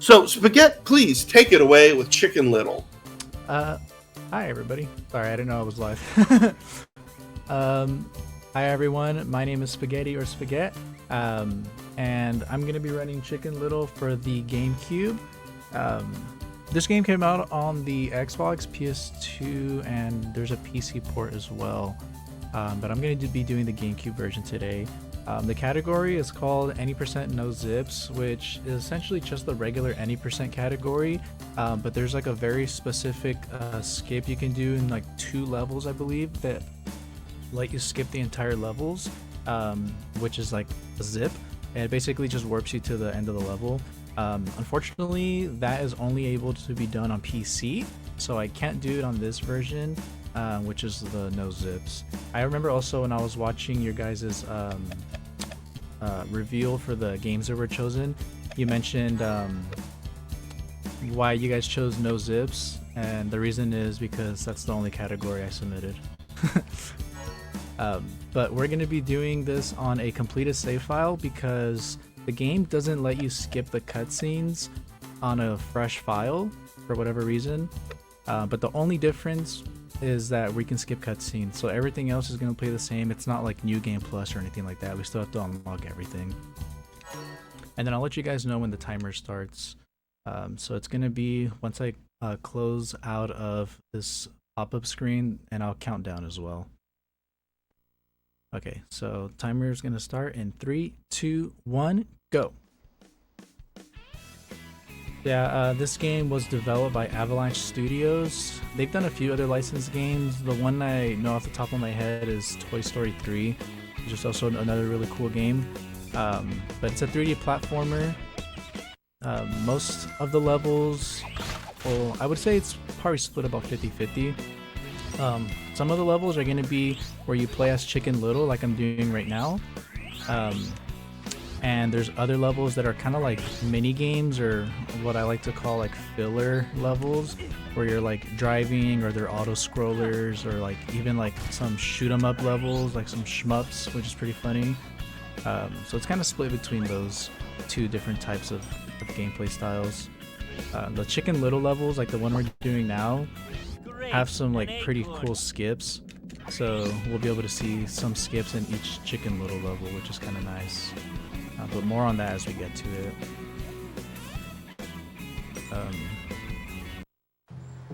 So, Spaghetti, please take it away with Chicken Little. Uh, Hi everybody. Sorry, I didn't know I was live. um, Hi everyone. My name is Spaghetti or Spaghetti. And I'm gonna be running Chicken Little for the GameCube. Um, this game came out on the Xbox, PS2, and there's a PC port as well. But I'm gonna be doing the GameCube version today. The category is called Any Percent No Zips, which is essentially just the regular Any Percent category, but there's like a very specific skip you can do in like 2 levels, I believe, that let you skip the entire levels, which is like a zip, and it basically just warps you to the end of the level. Unfortunately, that is only able to be done on PC, so I can't do it on this version, which is the no zips. I remember also when I was watching your guys's reveal for the games that were chosen, you mentioned why you guys chose no zips, and the reason is because that's the only category I submitted. But we're going to be doing this on a completed save file because the game doesn't let you skip the cutscenes on a fresh file for whatever reason, but the only difference is that we can skip cutscenes, so everything else is going to play the same. It's not like New Game Plus or anything like that. We still have to unlock everything. And then I'll let you guys know when the timer starts. So it's going to be once I close out of this pop-up screen, and I'll count down as well. Okay, so timer is going to start in 3, 2, 1, go. Yeah, this game was developed by Avalanche Studios. They've done a few other licensed games. The one I know off the top of my head is Toy Story 3, which is also another really cool game. But it's a 3D platformer. Most of the levels, well, I would say it's probably split about 50-50. Some of the levels are going to be where you play as Chicken Little, like I'm doing right now. And there's other levels that are kind of like mini games, or what I like to call like filler levels, where you're like driving, or they're auto scrollers, or like even like some shoot 'em up levels, like some shmups, which is pretty funny. So it's kind of split between those 2 different types of gameplay styles. The Chicken Little levels, like the one we're doing now, have some like pretty cool skips, so we'll be able to see some skips in each Chicken Little level, which is kind of nice. But more on that as we get to it.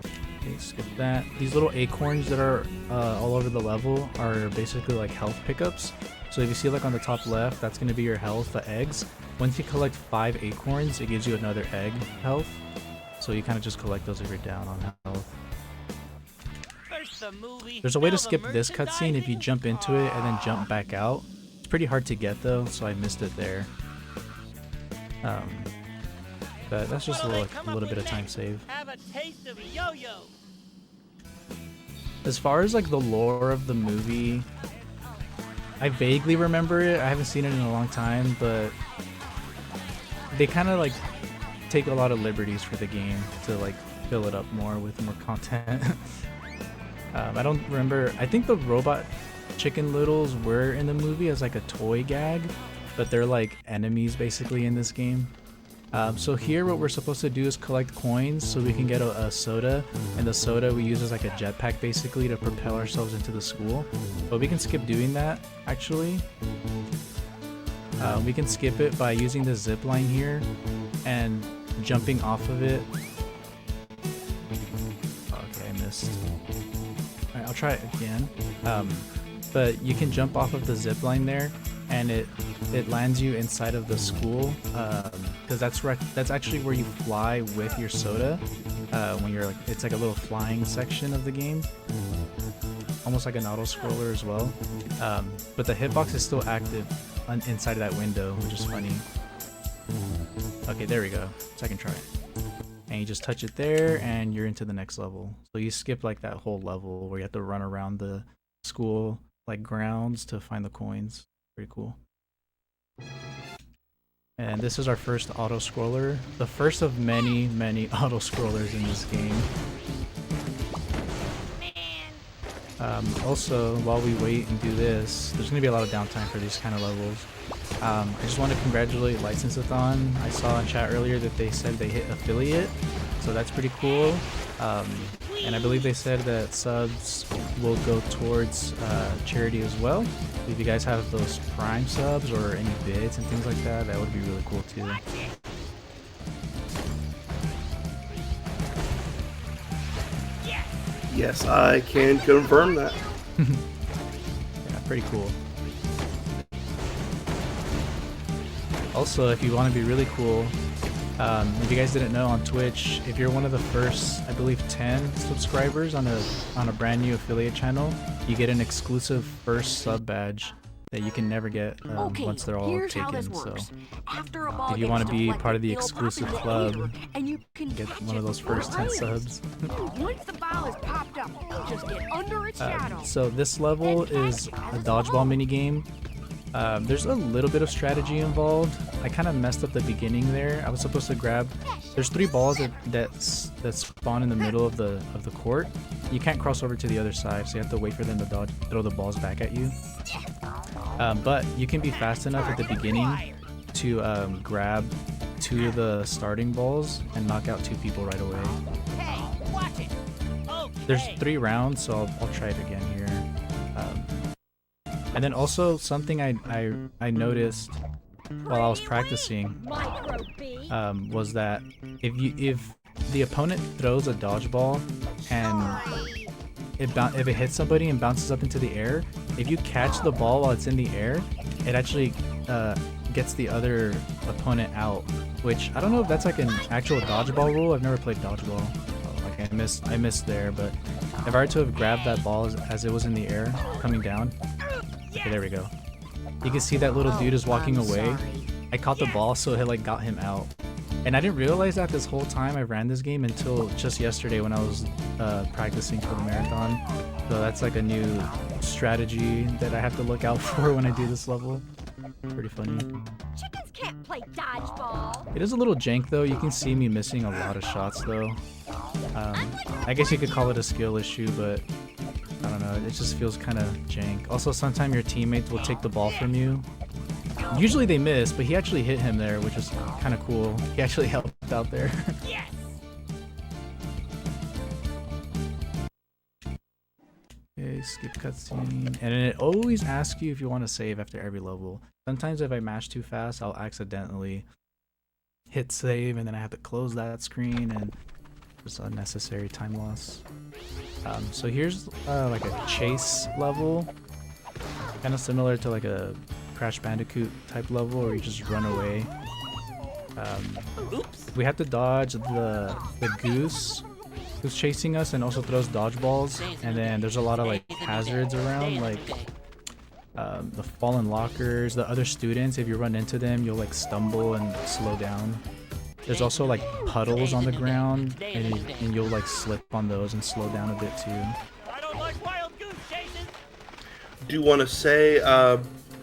Okay, skip that. These little acorns that are all over the level are basically like health pickups. So if you see like on the top left, that's going to be your health, the eggs. Once you collect 5 acorns, it gives you another egg health. So you kind of just collect those if you're down on health. There's a way to skip this cutscene if you jump into it and then jump back out. It's pretty hard to get though, so I missed it there. But that's just a little bit of time save. As far as like the lore of the movie, I vaguely remember it. I haven't seen it in a long time, but they kind of like take a lot of liberties for the game to like fill it up more with more content. I don't remember. I think the robot Chicken Littles were in the movie as like a toy gag, but they're like enemies basically in this game. So here what we're supposed to do is collect coins so we can get a soda, and the soda we use as like a jetpack basically to propel ourselves into the school. But we can skip doing that actually. We can skip it by using the zip line here and jumping off of it. Okay, I missed. Alright, I'll try it again. But you can jump off of the zip line there, and it lands you inside of the school, because that's actually where you fly with your soda. When you're like, it's like a little flying section of the game, almost like an auto scroller as well. But the hitbox is still active inside of that window, which is funny. Okay, there we go. Second try. And you just touch it there, and you're into the next level. So you skip like that whole level where you have to run around the school like grounds to find the coins. Pretty cool. And this is our first auto scroller, the first of many auto scrollers in this game. Also, while we wait and do this, there's gonna be a lot of downtime for these kind of levels. I just want to congratulate License-a-thon. I saw in chat earlier that they said they hit affiliate, so that's pretty cool. And I believe they said that subs will go towards charity as well. If you guys have those Prime subs or any bids and things like that, that would be really cool too. Yes, I can confirm that. Yeah, pretty cool. Also, if you want to be really cool, if you guys didn't know, on Twitch, if you're one of the first, I believe, 10 subscribers on a brand new affiliate channel, you get an exclusive first sub badge that you can never get once they're all taken. So if you want to be part of the exclusive club, get one of those first 10 subs. Once the ball is popped up, just get under its shadow. So this level is a dodgeball minigame. There's a little bit of strategy involved. I kind of messed up the beginning there. I was supposed to grab. There's 3 balls that spawn in the middle of the court. You can't cross over to the other side, so you have to wait for them to throw the balls back at you. But you can be fast enough at the beginning to grab 2 of the starting balls and knock out 2 people right away. There's 3 rounds, so I'll try it again here. And then also something I noticed while I was practicing was that if the opponent throws a dodgeball and if it hits somebody and bounces up into the air, if you catch the ball while it's in the air, it actually gets the other opponent out. Which I don't know if that's like an actual dodgeball rule. I've never played dodgeball. Like I missed there, but if I were to have grabbed that ball as it was in the air coming down. Okay, there we go. You can see that little dude is walking away. I caught the ball, so it like got him out. And I didn't realize that this whole time I ran this game until just yesterday when I was practicing for the marathon. So that's like a new strategy that I have to look out for when I do this level. Pretty funny. Chickens can't play dodgeball. It is a little jank though. You can see me missing a lot of shots though. I guess you could call it a skill issue, but I don't know, it just feels kind of jank. Also, sometimes your teammates will take the ball from you. Usually they miss, but he actually hit him there, which is kind of cool. He actually helped out there. Yes. Okay, skip cutscene. And then it always asks you if you want to save after every level. Sometimes if I mash too fast, I'll accidentally hit save, and then I have to close that screen, and just unnecessary time loss. So here's like a chase level, kind of similar to like a Crash Bandicoot type level where you just run away. We have to dodge the goose who's chasing us and also throws dodgeballs, and then there's a lot of like hazards around, like the fallen lockers, the other students. If you run into them, you'll like stumble and slow down. There's also like puddles on the ground, and you'll like slip on those and slow down a bit too. I don't like wild goose chases. Do want to say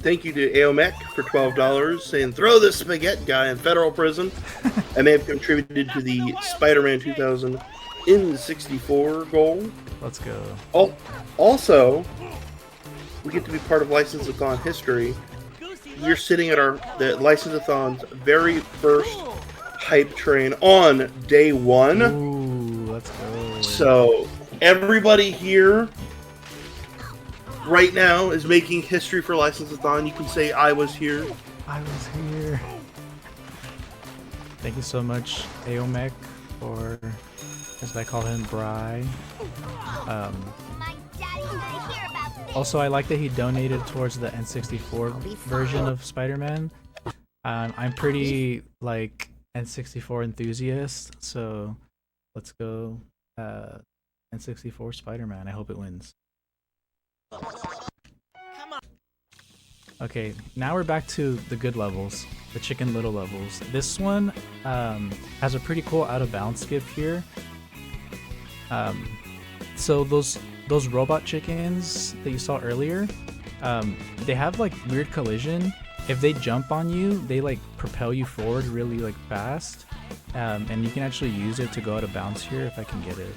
thank you to Aomek for $12, saying throw this spaghetti guy in federal prison. I may have contributed to the Spider-Man 2000 N64 goal. Let's go. Also, we get to be part of License-a-thon history. You're sitting at the License-a-thon's very first hype train on day 1. Ooh, let's go. So everybody here right now is making history for License-a-thon. You can say I was here. I was here. Thank you so much, Aomek, for, as I call him, Bry. Also, I like that he donated towards the N64 version of Spider-Man. I'm pretty like N64 enthusiast, so let's go N64 Spider-Man. I hope it wins. Okay, now we're back to the good levels, the Chicken Little levels. This one has a pretty cool out of bounds skip here. So those robot chickens that you saw earlier, they have like weird collision. If they jump on you, they like propel you forward really like fast, and you can actually use it to go out of bounds here if I can get it.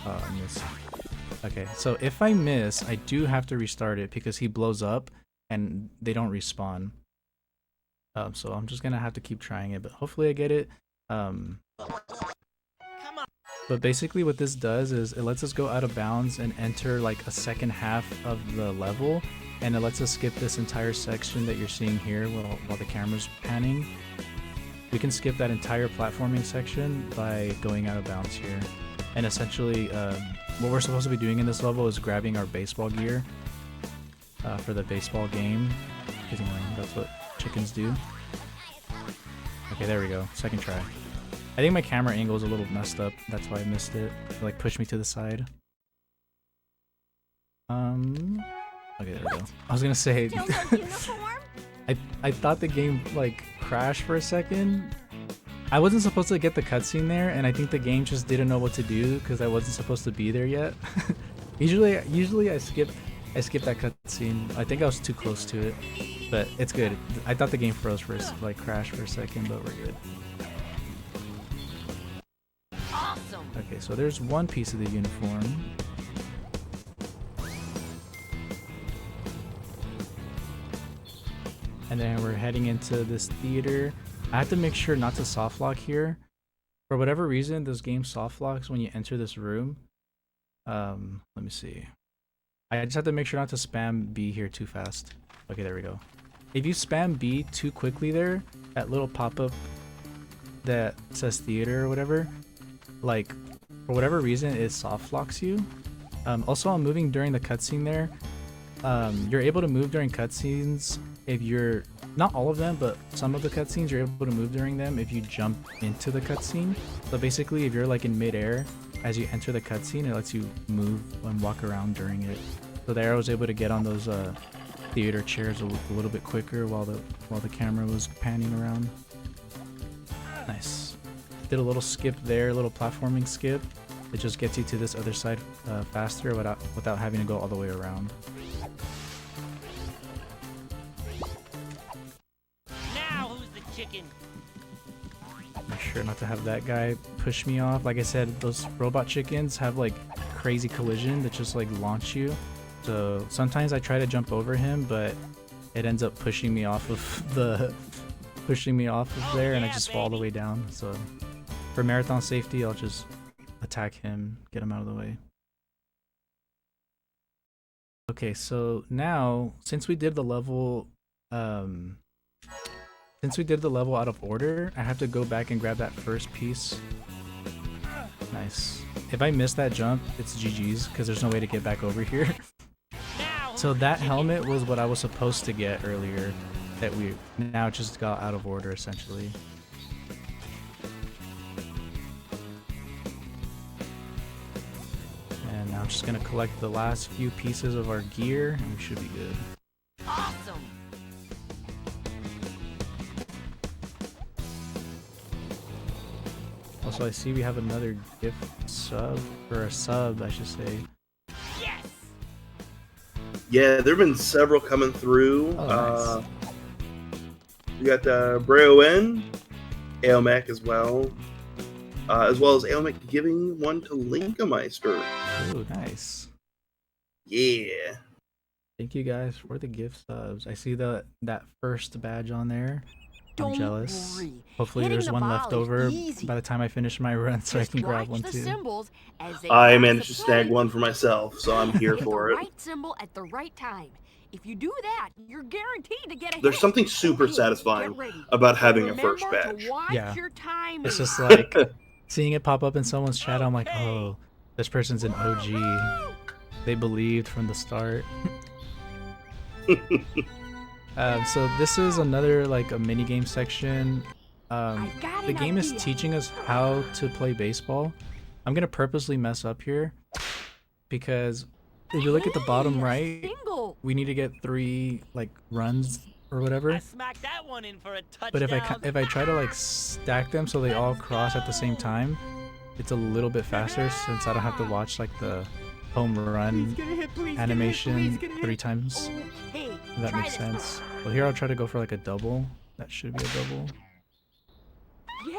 Oh, I missed. Okay, so if I miss, I do have to restart it because he blows up and they don't respawn. So I'm just gonna have to keep trying it, but hopefully I get it. But basically what this does is it lets us go out of bounds and enter like a second half of the level, and it lets us skip this entire section that you're seeing here while the camera's panning. We can skip that entire platforming section by going out of bounds here. And essentially what we're supposed to be doing in this level is grabbing our baseball gear for the baseball game, because you know that's what chickens do. Okay, there we go. Second try. I think my camera angle is a little messed up. That's why I missed it. It like pushed me to the side. Okay, there we go. I was gonna say I thought the game like crashed for a second. I wasn't supposed to get the cutscene there, and I think the game just didn't know what to do because I wasn't supposed to be there yet. usually I skip that cutscene. I think I was too close to it, but it's good. I thought the game froze for like crashed for a second, but we're good. Awesome. Okay, so there's one piece of the uniform. And then we're heading into this theater. I have to make sure not to soft lock here. For whatever reason, this game soft locks when you enter this room. Let me see. I just have to make sure not to spam B here too fast. Okay, there we go. If you spam B too quickly there, that little pop-up that says theater or whatever, like, for whatever reason, it soft locks you. Also, I'm moving during the cutscene there. You're able to move during cutscenes if you're, not all of them, but some of the cutscenes you're able to move during them if you jump into the cutscene. So basically, if you're like in midair as you enter the cutscene, it lets you move and walk around during it. So there I was able to get on those theater chairs a little bit quicker while the camera was panning around. Nice. Did a little skip there, a little platforming skip. It just gets you to this other side faster without having to go all the way around. Now who's the chicken? Make sure not to have that guy push me off. Like I said, those robot chickens have like crazy collision that just like launch you. So sometimes I try to jump over him, but it ends up pushing me off of there, and I just fall all the way down. So for marathon safety, I'll just attack him, get him out of the way. Okay, so now since we did the level out of order, I have to go back and grab that first piece. Nice. If I miss that jump, it's GG's because there's no way to get back over here. So that helmet was what I was supposed to get earlier that we now just got out of order essentially. And now I'm just gonna collect the last few pieces of our gear and we should be good. Awesome. Also, I see we have another gift sub, or a sub, I should say. Yes. Yeah, there have been several coming through. Oh, nice. We got Braoen, Aelmec as well as Aelmec giving one to Linkameister. Ooh, nice. Yeah. Thank you guys for the gift subs. I see that first badge on there. I'm Don't jealous. worry. Hopefully Hitting there's the one ball left is over easy. by the time I finish my run so I Just can grab watch one the too. symbols as they I cross managed the to snag plate. one for myself, so I'm here Hit for the it. right symbol at the right time. If you do that, you're guaranteed to get a There's hit. something super Okay, satisfying get ready. about having a Remember first to badge. watch Yeah. your timing. It's just like seeing it pop up in someone's chat. I'm like, oh, this person's an OG. They believed from the start. So this is another like a mini game section. I've got The an game is idea. teaching us how to play baseball. I'm gonna purposely mess up here because if you look at the bottom Hey, a right, single. we need to get 3 like runs or whatever. I smacked that one in for a touchdown. But if I try to like stack them so they all cross at the same time, it's a little bit faster since I don't have to watch like the home run animation 3 times. Oh, hey, If that try makes this. sense. Well, here I'll try to go for like a double. That should be a double. Yeah,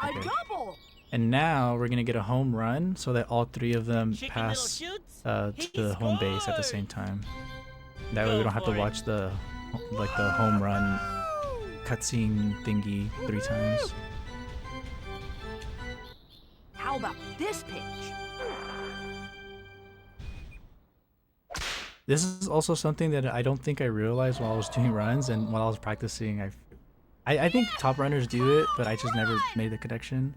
Okay. a double. And now we're gonna get a home run so that all 3 of them Chicken pass little shoots. to He the home base at the scored. same time. That way we Go don't have to for it. watch the like the home run cutscene thingy 3 times. How about this pitch? This is also something that I don't think I realized while I was doing runs and while I was practicing. I think top runners do it, but I just never made the connection.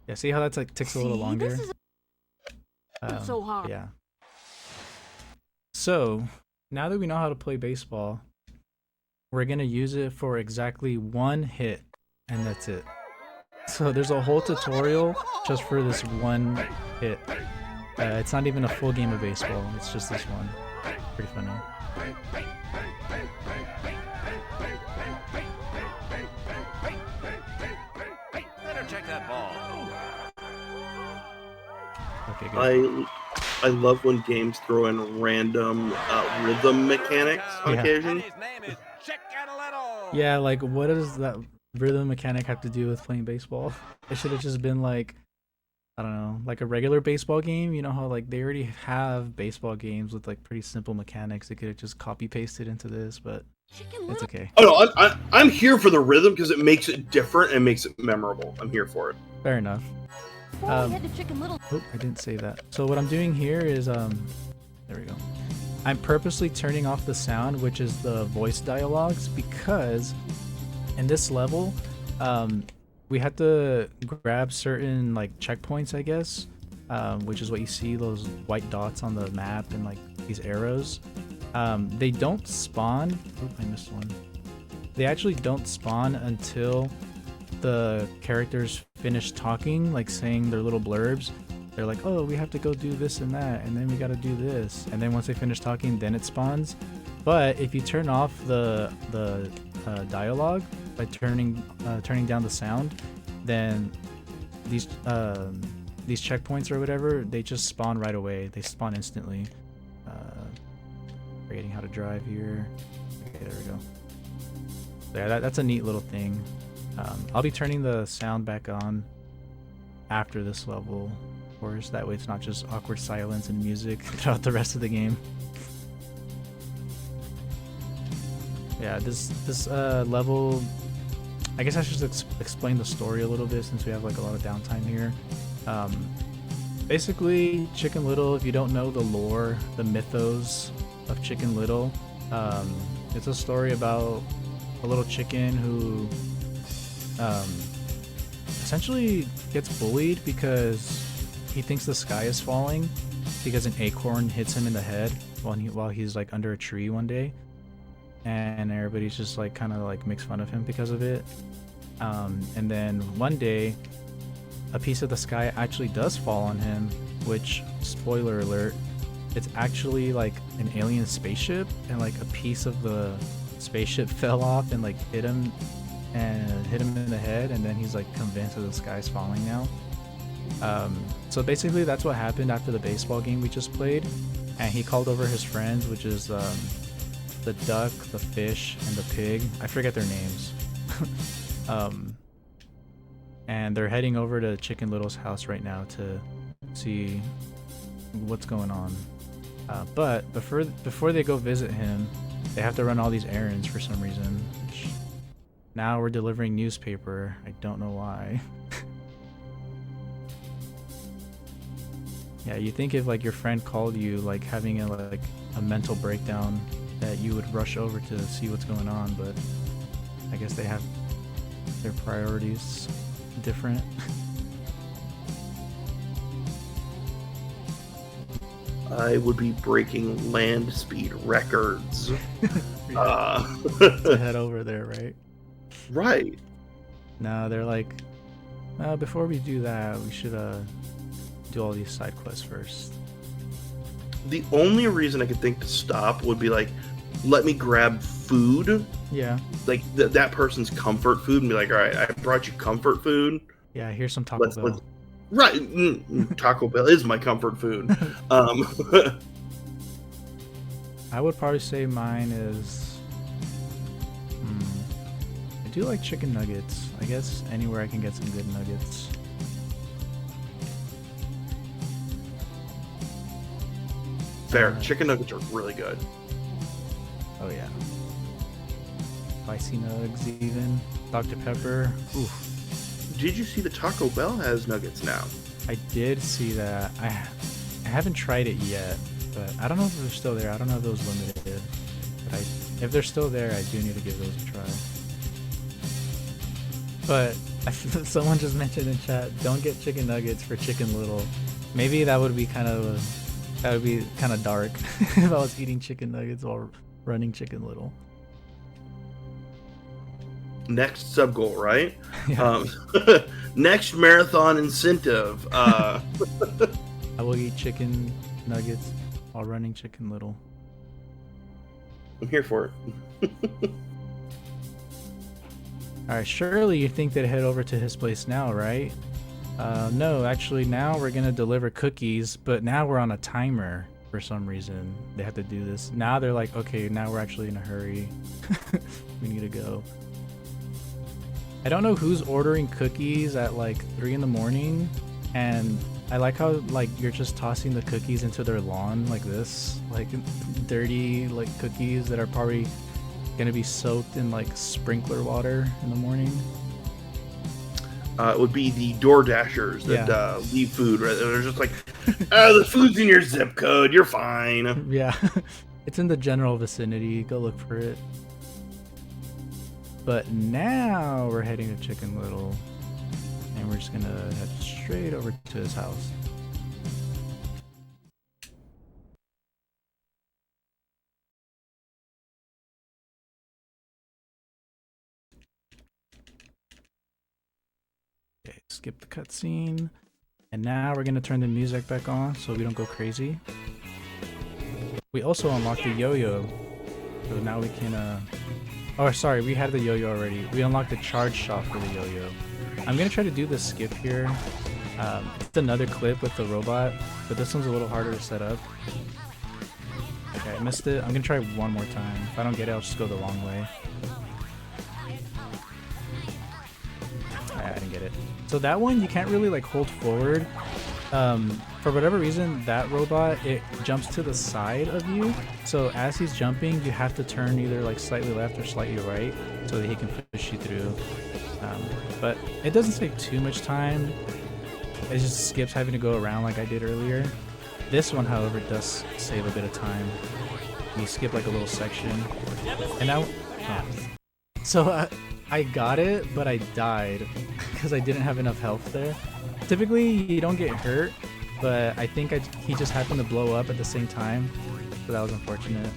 Yeah, see how that's like takes a little See, longer? this is so hard. Yeah. So, now that we know how to play baseball, we're gonna use it for exactly 1 hit, and that's it. So there's a whole tutorial just for this 1 hit. It's not even a full game of baseball, it's just this one. Pretty funny. Better check that ball. Okay, good. I love when games throw in random rhythm mechanics on Yeah. occasion. And his name is Chicken Little. Yeah, like what does that rhythm mechanic have to do with playing baseball? It should have just been like, I don't know, like a regular baseball game. You know how like they already have baseball games with like pretty simple mechanics. They could have just copy pasted into this, but Chicken it's Little. okay. Oh no, I'm here for the rhythm because it makes it different and makes it memorable. I'm here for it. Fair enough. Before we head to Chicken Little. Oh, I didn't save that. So what I'm doing here is there we go. I'm purposely turning off the sound, which is the voice dialogues, because in this level, we had to grab certain like checkpoints, I guess, which is what you see, those white dots on the map and like these arrows. They don't spawn. Oh, I missed one. They actually don't spawn until the characters finish talking, like saying their little blurbs. They're like, oh, we have to go do this and that, and then we gotta do this, and then once they finish talking, then it spawns. But if you turn off the dialogue by turning down the sound, then these checkpoints or whatever, they just spawn right away. They spawn instantly. Forgetting how to drive here. Okay, there we go. Yeah, that's a neat little thing. I'll be turning the sound back on after this level, of course. That way it's not just awkward silence and music throughout the rest of the game. Yeah, this level, I guess I should explain the story a little bit since we have like a lot of downtime here. Basically, Chicken Little, if you don't know the lore, the mythos of Chicken Little, it's a story about a little chicken who essentially gets bullied because he thinks the sky is falling because an acorn hits him in the head while he's like under a tree one day, and everybody's just like kind of like makes fun of him because of it. And then one day a piece of the sky actually does fall on him, which, spoiler alert, it's actually like an alien spaceship, and like a piece of the spaceship fell off and like hit him in the head, and then he's like convinced that the sky's falling now. So basically that's what happened after the baseball game we just played, and he called over his friends, which is the duck, the fish, and the pig. I forget their names. And they're heading over to Chicken Little's house right now to see what's going on. But before they go visit him, they have to run all these errands for some reason. Which now we're delivering newspaper. I don't know why. Yeah, you think if like your friend called you, like having a mental breakdown, that you would rush over to see what's going on, but I guess they have their priorities different. I would be breaking land speed records. To head over there, right? Right. No, they're like, before we do that, we should do all these side quests first. The only reason I could think to stop would be like, let me grab food. Yeah. Like that person's comfort food, and be like, all right, I brought you comfort food. Yeah, here's some Taco Bell. Right. Taco Bell is my comfort food. I would probably say mine is... I do like chicken nuggets. I guess anywhere I can get some good nuggets. Fair. Chicken nuggets are really good. Oh yeah. spicy nugs even. Dr. Pepper. Oof. Did you see the Taco Bell has nuggets now? I did see that. I haven't tried it yet, but I don't know if they're still there. I don't know if those limited. But if they're still there, I do need to give those a try. But someone just mentioned in chat, don't get chicken nuggets for Chicken Little. Maybe that would be kind of dark if I was eating chicken nuggets while running Chicken Little. Next sub goal, right? Yeah. Next marathon incentive. I will eat chicken nuggets while running Chicken Little. I'm here for it. Alright, surely you think they'd head over to his place now, right? No, actually now we're gonna deliver cookies, but now we're on a timer for some reason. They have to do this. Now they're like, okay, now we're actually in a hurry. We need to go. I don't know who's ordering cookies at like 3 in the morning, and I like how like you're just tossing the cookies into their lawn like this, like dirty like cookies that are probably gonna be soaked in like sprinkler water in the morning. It would be the Door Dashers that leave food. Right? They're just like, the food's in your zip code. You're fine. Yeah, it's in the general vicinity. Go look for it. But now we're heading to Chicken Little, and we're just gonna head straight over to his house. Okay, skip the cutscene, and now we're gonna turn the music back on so we don't go crazy. We also unlocked the yo-yo, so now we can oh, sorry, we had the yo-yo already. We unlocked the charge shot for the yo-yo. I'm gonna try to do the skip here. It's another clip with the robot, but this one's a little harder to set up. Okay, I missed it. I'm gonna try one more time. If I don't get it, I'll just go the long way. I didn't get it. So that one, you can't really like hold forward. For whatever reason, that robot, it jumps to the side of you. So as he's jumping, you have to turn either like slightly left or slightly right so that he can push you through. But it doesn't take too much time. It just skips having to go around like I did earlier. This one, however, does save a bit of time. You skip like a little section. And now... Oh. So I got it, but I died because I didn't have enough health there. Typically, you don't get hurt, but I think he just happened to blow up at the same time, so that was unfortunate.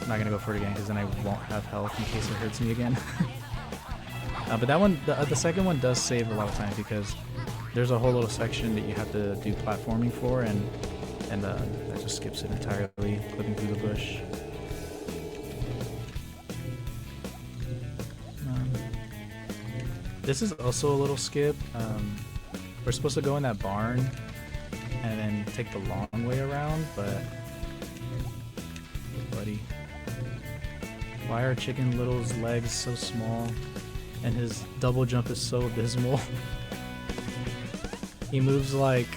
I'm not gonna go for it again because then I won't have health in case it hurts me again. But that one, the second one does save a lot of time because there's a whole little section that you have to do platforming for, and that just skips it entirely, clipping through the bush. This is also a little skip. We're supposed to go in that barn and then take the long way around, but buddy, why are Chicken Little's legs so small and his double jump is so abysmal? He moves like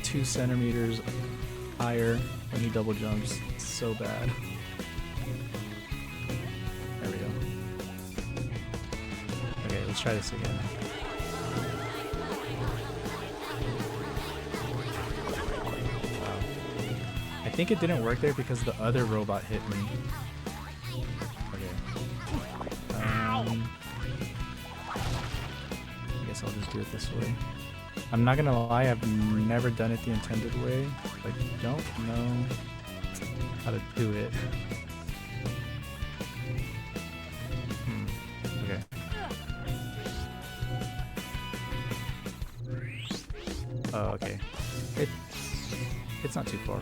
2 centimeters higher when he double jumps. It's so bad. There we go. Okay, let's try this again. Wow. I think it didn't work there because the other robot hit me. Okay. I guess I'll just do it this way. I'm not gonna lie, I've never done it the intended way. Like, don't know how to do it. Okay. Oh, okay. It's not too far.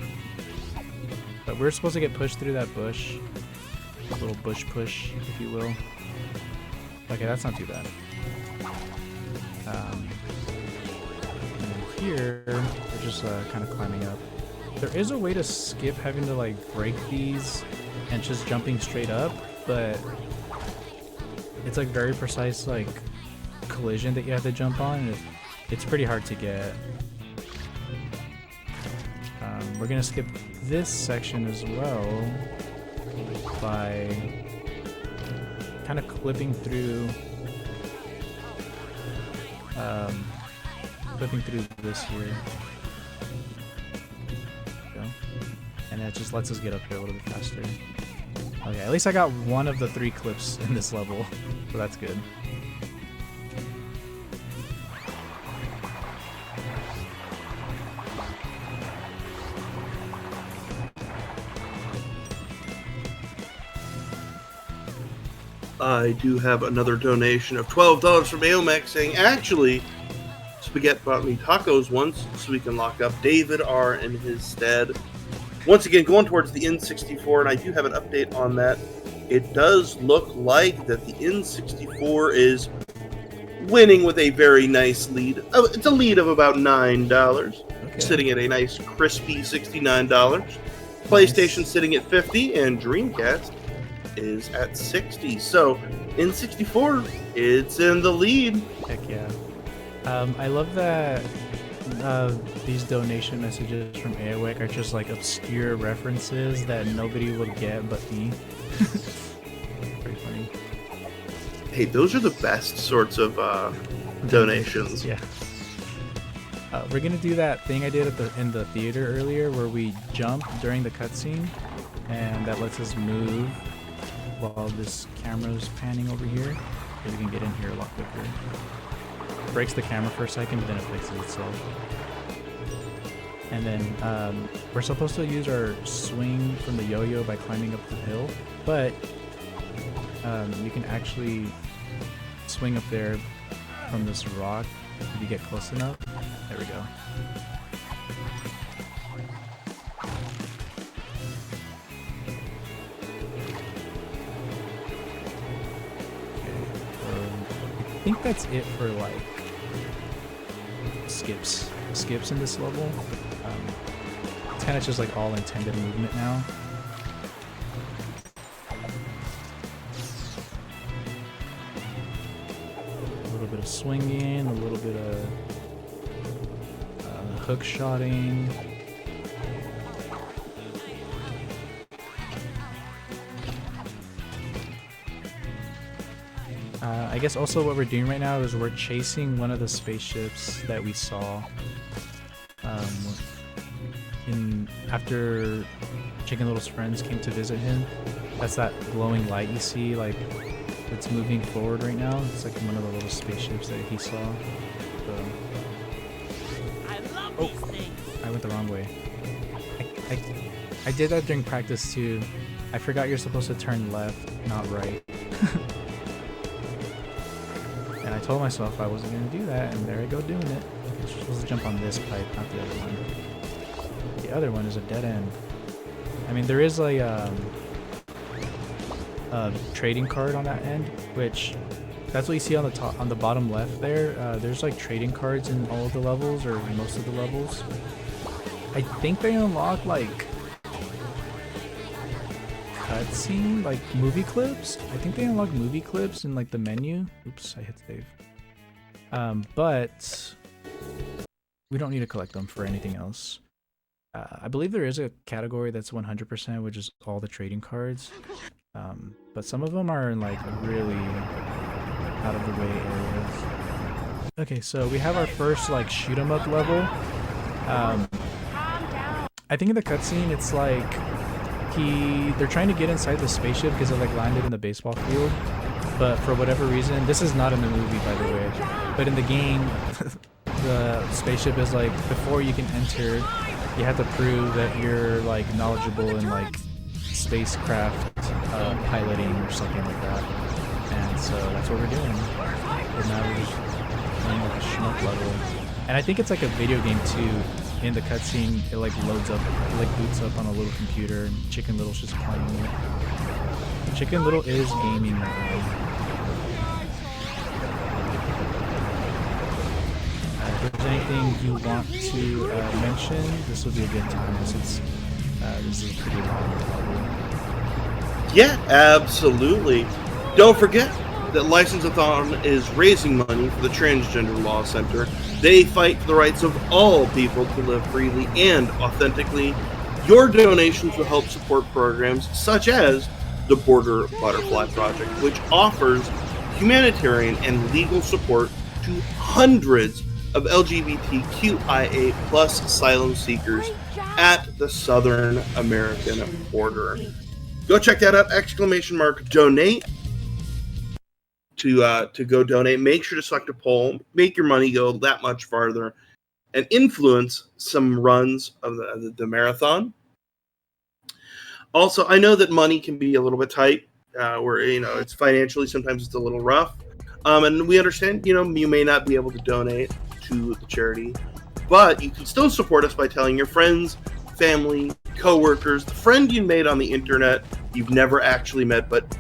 But we're supposed to get pushed through that bush. A little bush push, if you will. Okay, that's not too bad. And here, we're just kind of climbing up. There is a way to skip having to like break these and just jumping straight up, but it's like very precise like collision that you have to jump on, and it's pretty hard to get. We're gonna skip this section as well by kind of clipping through this here. Go. And it just lets us get up here a little bit faster. Okay, at least I got one of the 3 clips in this level, so that's good. I do have another donation of $12 from Aomek saying, actually, Spaghetti bought me tacos once so we can lock up David R in his stead. Once again, going towards the N64, and I do have an update on that. It does look like that the N64 is winning with a very nice lead. Oh, it's a lead of about $9, Okay. sitting at a nice crispy $69. PlayStation sitting at $50, and Dreamcast is at $60. So N64, it's in the lead. Heck yeah. I love that these donation messages from AOEC are just like obscure references that nobody would get but me. Pretty funny. Hey, those are the best sorts of donations. Yeah. We're gonna do that thing I did in the theater earlier where we jump during the cutscene, and that lets us move while this camera's panning over here, so we can get in here a lot quicker. Breaks the camera for a second, but then it fixes itself. And then we're supposed to use our swing from the yo-yo by climbing up the hill, but you can actually swing up there from this rock if you get close enough. There we go. I think that's it for like skips in this level. It's kind of just like all intended movement now. A little bit of swinging, a little bit of hook shotting. I guess also what we're doing right now is we're chasing one of the spaceships that we saw after Chicken Little's friends came to visit him. That's that glowing light you see, like it's moving forward right now. It's like one of the little spaceships that he saw. So, I love these things. I went the wrong way. I did that during practice too. I forgot you're supposed to turn left, not right. And I told myself I wasn't going to do that, and there I go doing it. I'm supposed to jump on this pipe, not the other one. The other one is a dead end. I mean, there is a trading card on that end, which that's what you see on the top, on the bottom left there. There's like trading cards in all of the levels, or most of the levels. I think they unlock like cutscene, like movie clips. I think they unlock movie clips in like the menu. Oops, I hit save. But we don't need to collect them for anything else. I believe there is a category that's 100%, which is all the trading cards. But some of them are in like really out of the way areas. Okay, so we have our first like shoot 'em up level. I think in the cutscene it's like they're trying to get inside the spaceship because it like landed in the baseball field, but for whatever reason, this is not in the movie by the way, but in the game the spaceship is like, before you can enter you have to prove that you're like knowledgeable in like spacecraft piloting or something like that, and so that's what we're doing. And now we're just playing like a schmuck level, and I think it's like a video game too. In the cutscene, it like loads up, it like boots up on a little computer, and Chicken Little's just playing it. Chicken Little is gaming right now. If there's anything you want to mention, this would be a good time since this is pretty long level. Yeah, absolutely. Don't forget that License-a-thon is raising money for the Transgender Law Center. They fight for the rights of all people to live freely and authentically. Your donations will help support programs such as the Border Butterfly Project, which offers humanitarian and legal support to hundreds of LGBTQIA plus asylum seekers at the Southern American border. Go check that out! !donate to go donate. Make sure to select a poll. Make your money go that much farther, and influence some runs of the marathon. Also, I know that money can be a little bit tight. Where it's financially sometimes it's a little rough, and we understand. You may not be able to donate to the charity, but you can still support us by telling your friends, family, coworkers, the friend you made on the internet you've never actually met, but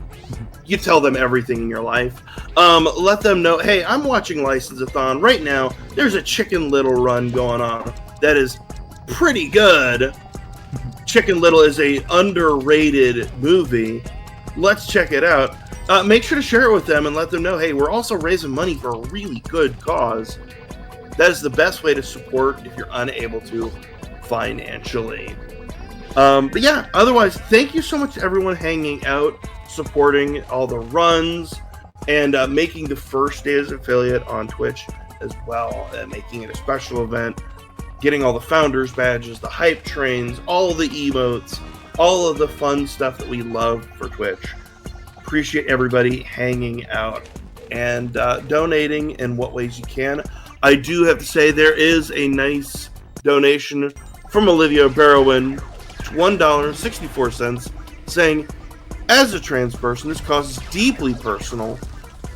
you tell them everything in your life. Let them know, hey, I'm watching License-a-thon right now. There's a Chicken Little run going on that is pretty good. Chicken Little is a underrated movie. Let's check it out. Make sure to share it with them and let them know, hey, we're also raising money for a really good cause. That is the best way to support if you're unable to financially. But yeah, otherwise, thank you so much to everyone hanging out, supporting all the runs, and making the first Days Affiliate on Twitch as well, making it a special event, getting all the founders badges, the hype trains, all the emotes, all of the fun stuff that we love for Twitch. Appreciate everybody hanging out and donating in what ways you can. I do have to say there is a nice donation from Olivia Barrowin, $1.64, saying, as a trans person, this cause is deeply personal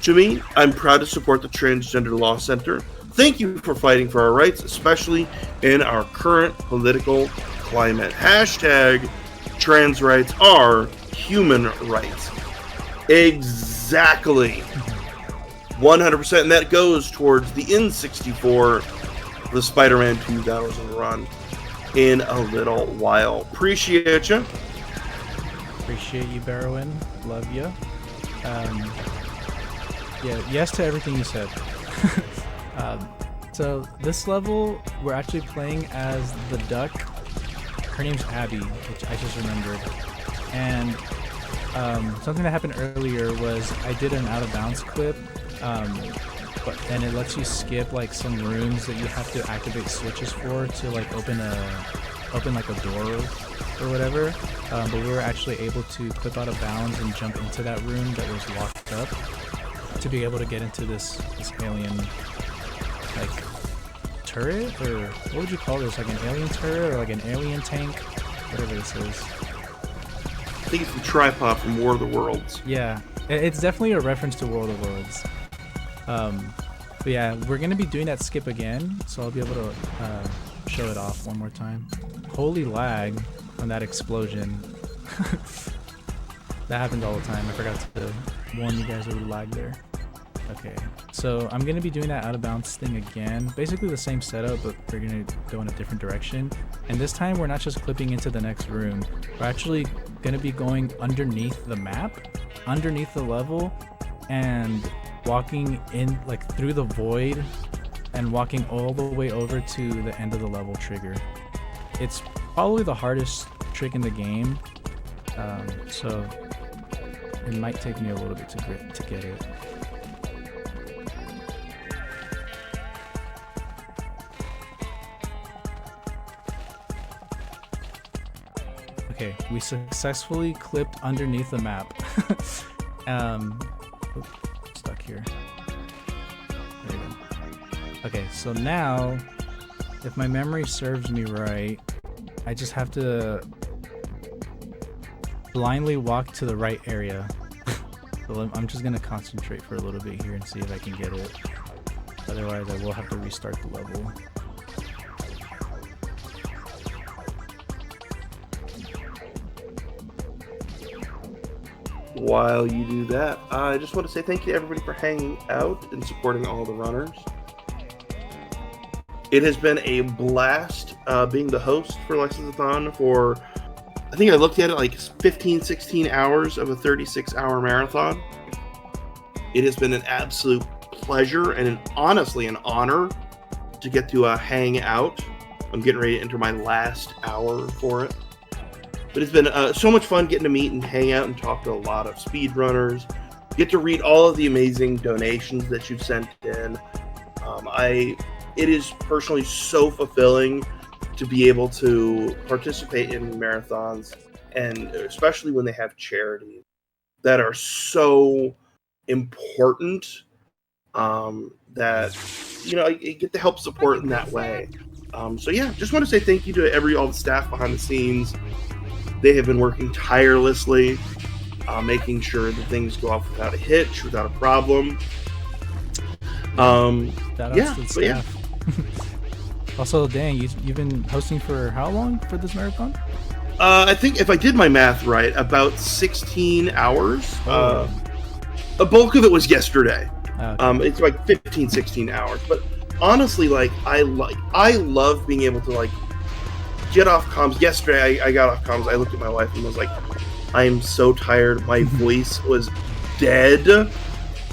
to me. I'm proud to support the Transgender Law Center. Thank you for fighting for our rights, especially in our current political climate. Hashtag trans rights are human rights. Exactly. 100%. And that goes towards the N64, the Spider-Man 2000 run in a little while. Appreciate you. Appreciate you, Barrowin. Love you. Yeah, yes to everything you said. So this level, we're actually playing as the duck. Her name's Abby, which I just remembered. And something that happened earlier was I did an out of bounds clip, and it lets you skip like some rooms that you have to activate switches for to like open like a door or whatever. But we were actually able to clip out of bounds and jump into that room that was locked up to be able to get into this alien like turret, or what would you call this? Like an alien turret or like an alien tank, whatever this is. I think it's the tripod from War of the Worlds. Yeah, it's definitely a reference to War of the Worlds. But yeah, we're gonna be doing that skip again, so I'll be able to show it off one more time. Holy lag on that explosion. That happens all the time. I forgot to warn you guys over the lag there. Okay, so I'm gonna be doing that out of bounds thing again. Basically the same setup, but we're gonna go in a different direction. And this time we're not just clipping into the next room. We're actually gonna be going underneath the map, underneath the level, and walking in like through the void and walking all the way over to the end of the level trigger. It's probably the hardest trick in the game, so it might take me a little bit to get it. Okay, we successfully clipped underneath the map. Oops, stuck here. There you go. Okay, so now, if my memory serves me right, I just have to blindly walk to the right area. So I'm just gonna concentrate for a little bit here and see if I can get it. Otherwise, I will have to restart the level. While you do that, I just want to say thank you to everybody for hanging out and supporting all the runners. It has been a blast being the host for License-a-thon for, I think I looked at it like 15, 16 hours of a 36-hour marathon. It has been an absolute pleasure and honestly an honor to get to hang out. I'm getting ready to enter my last hour for it. But it's been so much fun getting to meet and hang out and talk to a lot of speedrunners. Get to read all of the amazing donations that you've sent in. It is personally so fulfilling to be able to participate in marathons, and especially when they have charities that are so important, that you get to help support in that way. So yeah, just want to say thank you to all the staff behind the scenes. They have been working tirelessly, making sure that things go off without a hitch, without a problem. Yeah. Also, dang, you've been hosting for how long for this marathon? I think if I did my math right, about 16 hours. A bulk of it was yesterday. Okay. It's like 15, 16 hours. But honestly, I love being able to get off comms. Yesterday, I got off comms. I looked at my wife and was like, I am so tired. My voice was dead.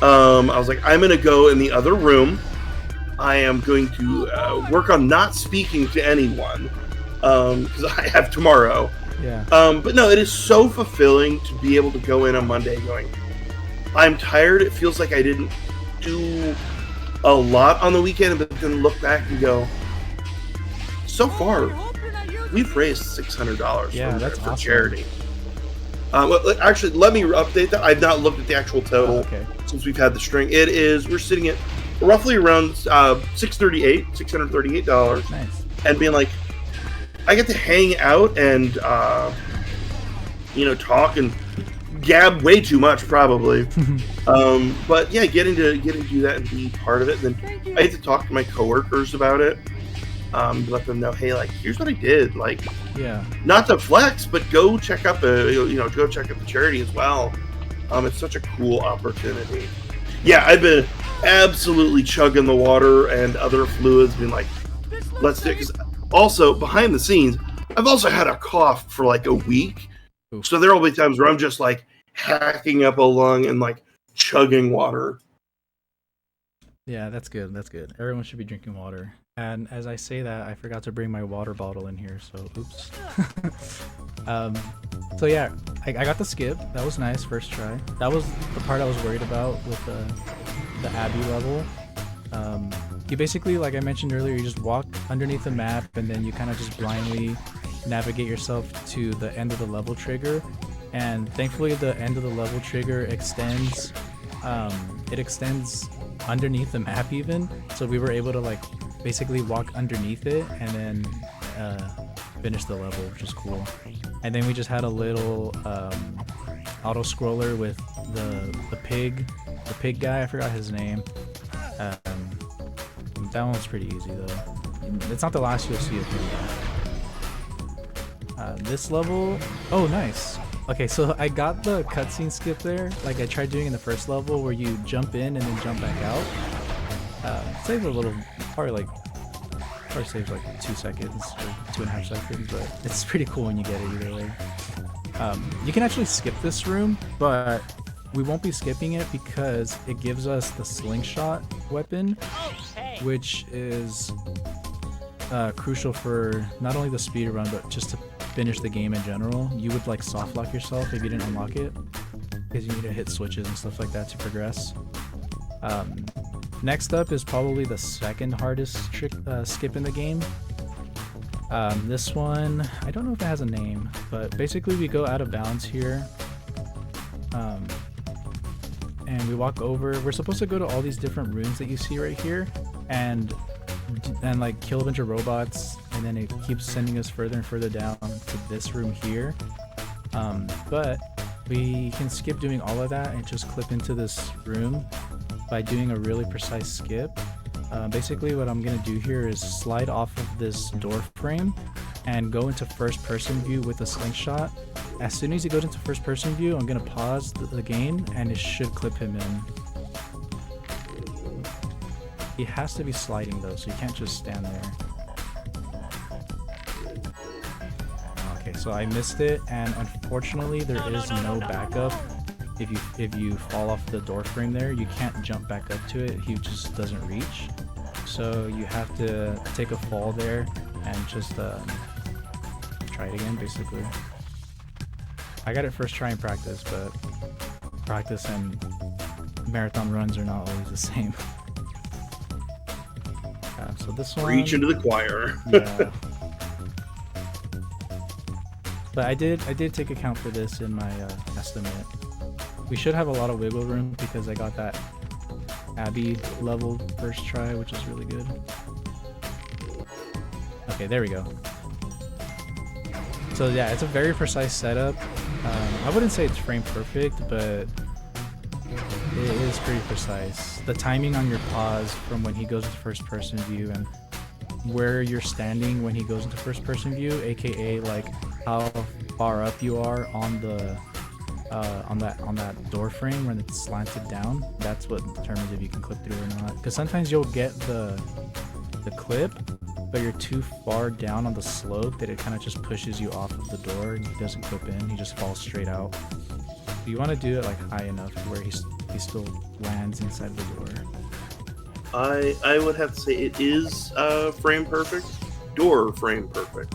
I was like, I'm going to go in the other room. I am going to work on not speaking to anyone because I have tomorrow. Yeah. But no, it is so fulfilling to be able to go in on Monday going, I'm tired. It feels like I didn't do a lot on the weekend, but then look back and go, so far, we've raised $600 for charity. Actually, let me update that. I've not looked at the actual total since we've had the string. We're sitting at roughly around $638. Nice. And being like, I get to hang out and talk and gab way too much probably. But yeah, getting to do that and be part of it. And then I get to talk to my coworkers about it. Let them know, hey, here's what I did. Not to flex, but go check out the charity as well. It's such a cool opportunity. Yeah, I've been absolutely chugging the water and other fluids, being like, let's do it. 'Cause also, behind the scenes, I've also had a cough for a week. Oof. So there will be times where I'm just hacking up a lung and chugging water. Yeah, that's good. That's good. Everyone should be drinking water. And as I say that, I forgot to bring my water bottle in here, so oops. So yeah, I got the skip. That was nice, first try. That was the part I was worried about with the Abbey level. You basically, like I mentioned earlier, you just walk underneath the map and then you kind of just blindly navigate yourself to the end of the level trigger. And thankfully the end of the level trigger extends, it extends underneath the map even. So we were able to basically walk underneath it and then finish the level, which is cool. And then we just had a little auto scroller with the pig guy. I forgot his name. That one was pretty easy though. It's not the last you'll see of him. This level, oh nice. Okay, so I got the cutscene skip there. I tried doing in the first level where you jump in and then jump back out. Saves a little, probably saves 2 seconds or 2.5 seconds, but it's pretty cool when you get it either way. You can actually skip this room, but we won't be skipping it because it gives us the slingshot weapon, which is crucial for not only the speed run, but just to finish the game in general. You would soft lock yourself if you didn't unlock it, because you need to hit switches and stuff like that to progress. Next up is probably the second hardest skip in the game. This one, I don't know if it has a name, but basically we go out of bounds here. And we walk over. We're supposed to go to all these different rooms that you see right here and kill a bunch of robots, and then it keeps sending us further and further down to this room here. But we can skip doing all of that and just clip into this room by doing a really precise skip. Basically what I'm gonna do here is slide off of this door frame and go into first person view with a slingshot. As soon as he goes into first person view, I'm gonna pause the game and it should clip him in. He has to be sliding though, so you can't just stand there. Okay, so I missed it, and unfortunately there is no backup. If you fall off the door frame there, you can't jump back up to it. He just doesn't reach. So you have to take a fall there and just try it again, basically. I got it first try in practice, but practice and marathon runs are not always the same. So this one... Reach into the choir. Yeah. But I did take account for this in my estimate. We should have a lot of wiggle room because I got that Abby level first try, which is really good. Okay, there we go. So yeah, it's a very precise setup. I wouldn't say it's frame perfect, but it is pretty precise. The timing on your pause from when he goes into first person view and where you're standing when he goes into first person view, aka like how far up you are on the on that door frame when it's slanted down, that's what determines if you can clip through or not. Because sometimes you'll get the clip, but you're too far down on the slope that it kind of just pushes you off of the door and he doesn't clip in, he just falls straight out. So you want to do it like high enough to where he still lands inside the door. I would have to say it is frame perfect. Door frame perfect.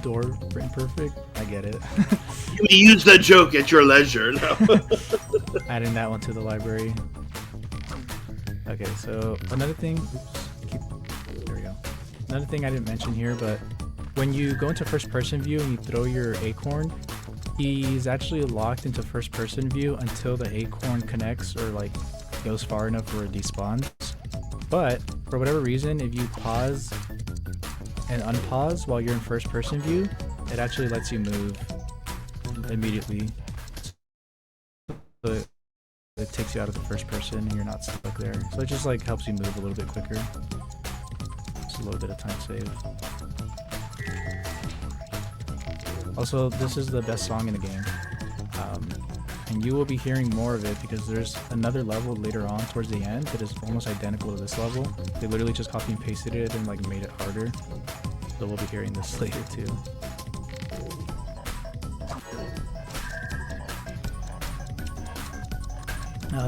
Door frame perfect? I get it. You may use that joke at your leisure. No. Adding that one to the library. Okay, so another thing... There we go. Another thing I didn't mention here, but when you go into first person view and you throw your acorn, he's actually locked into first person view until the acorn connects or like goes far enough where it despawns. But for whatever reason, if you pause and unpause while you're in first person view, it actually lets you move immediately. So it takes you out of the first person and you're not stuck there. So it just like helps you move a little bit quicker. Just a little bit of time save. Also, this is the best song in the game. And you will be hearing more of it because there's another level later on towards the end that is almost identical to this level. They literally just copy and pasted it and like made it harder. So we'll be hearing this later too.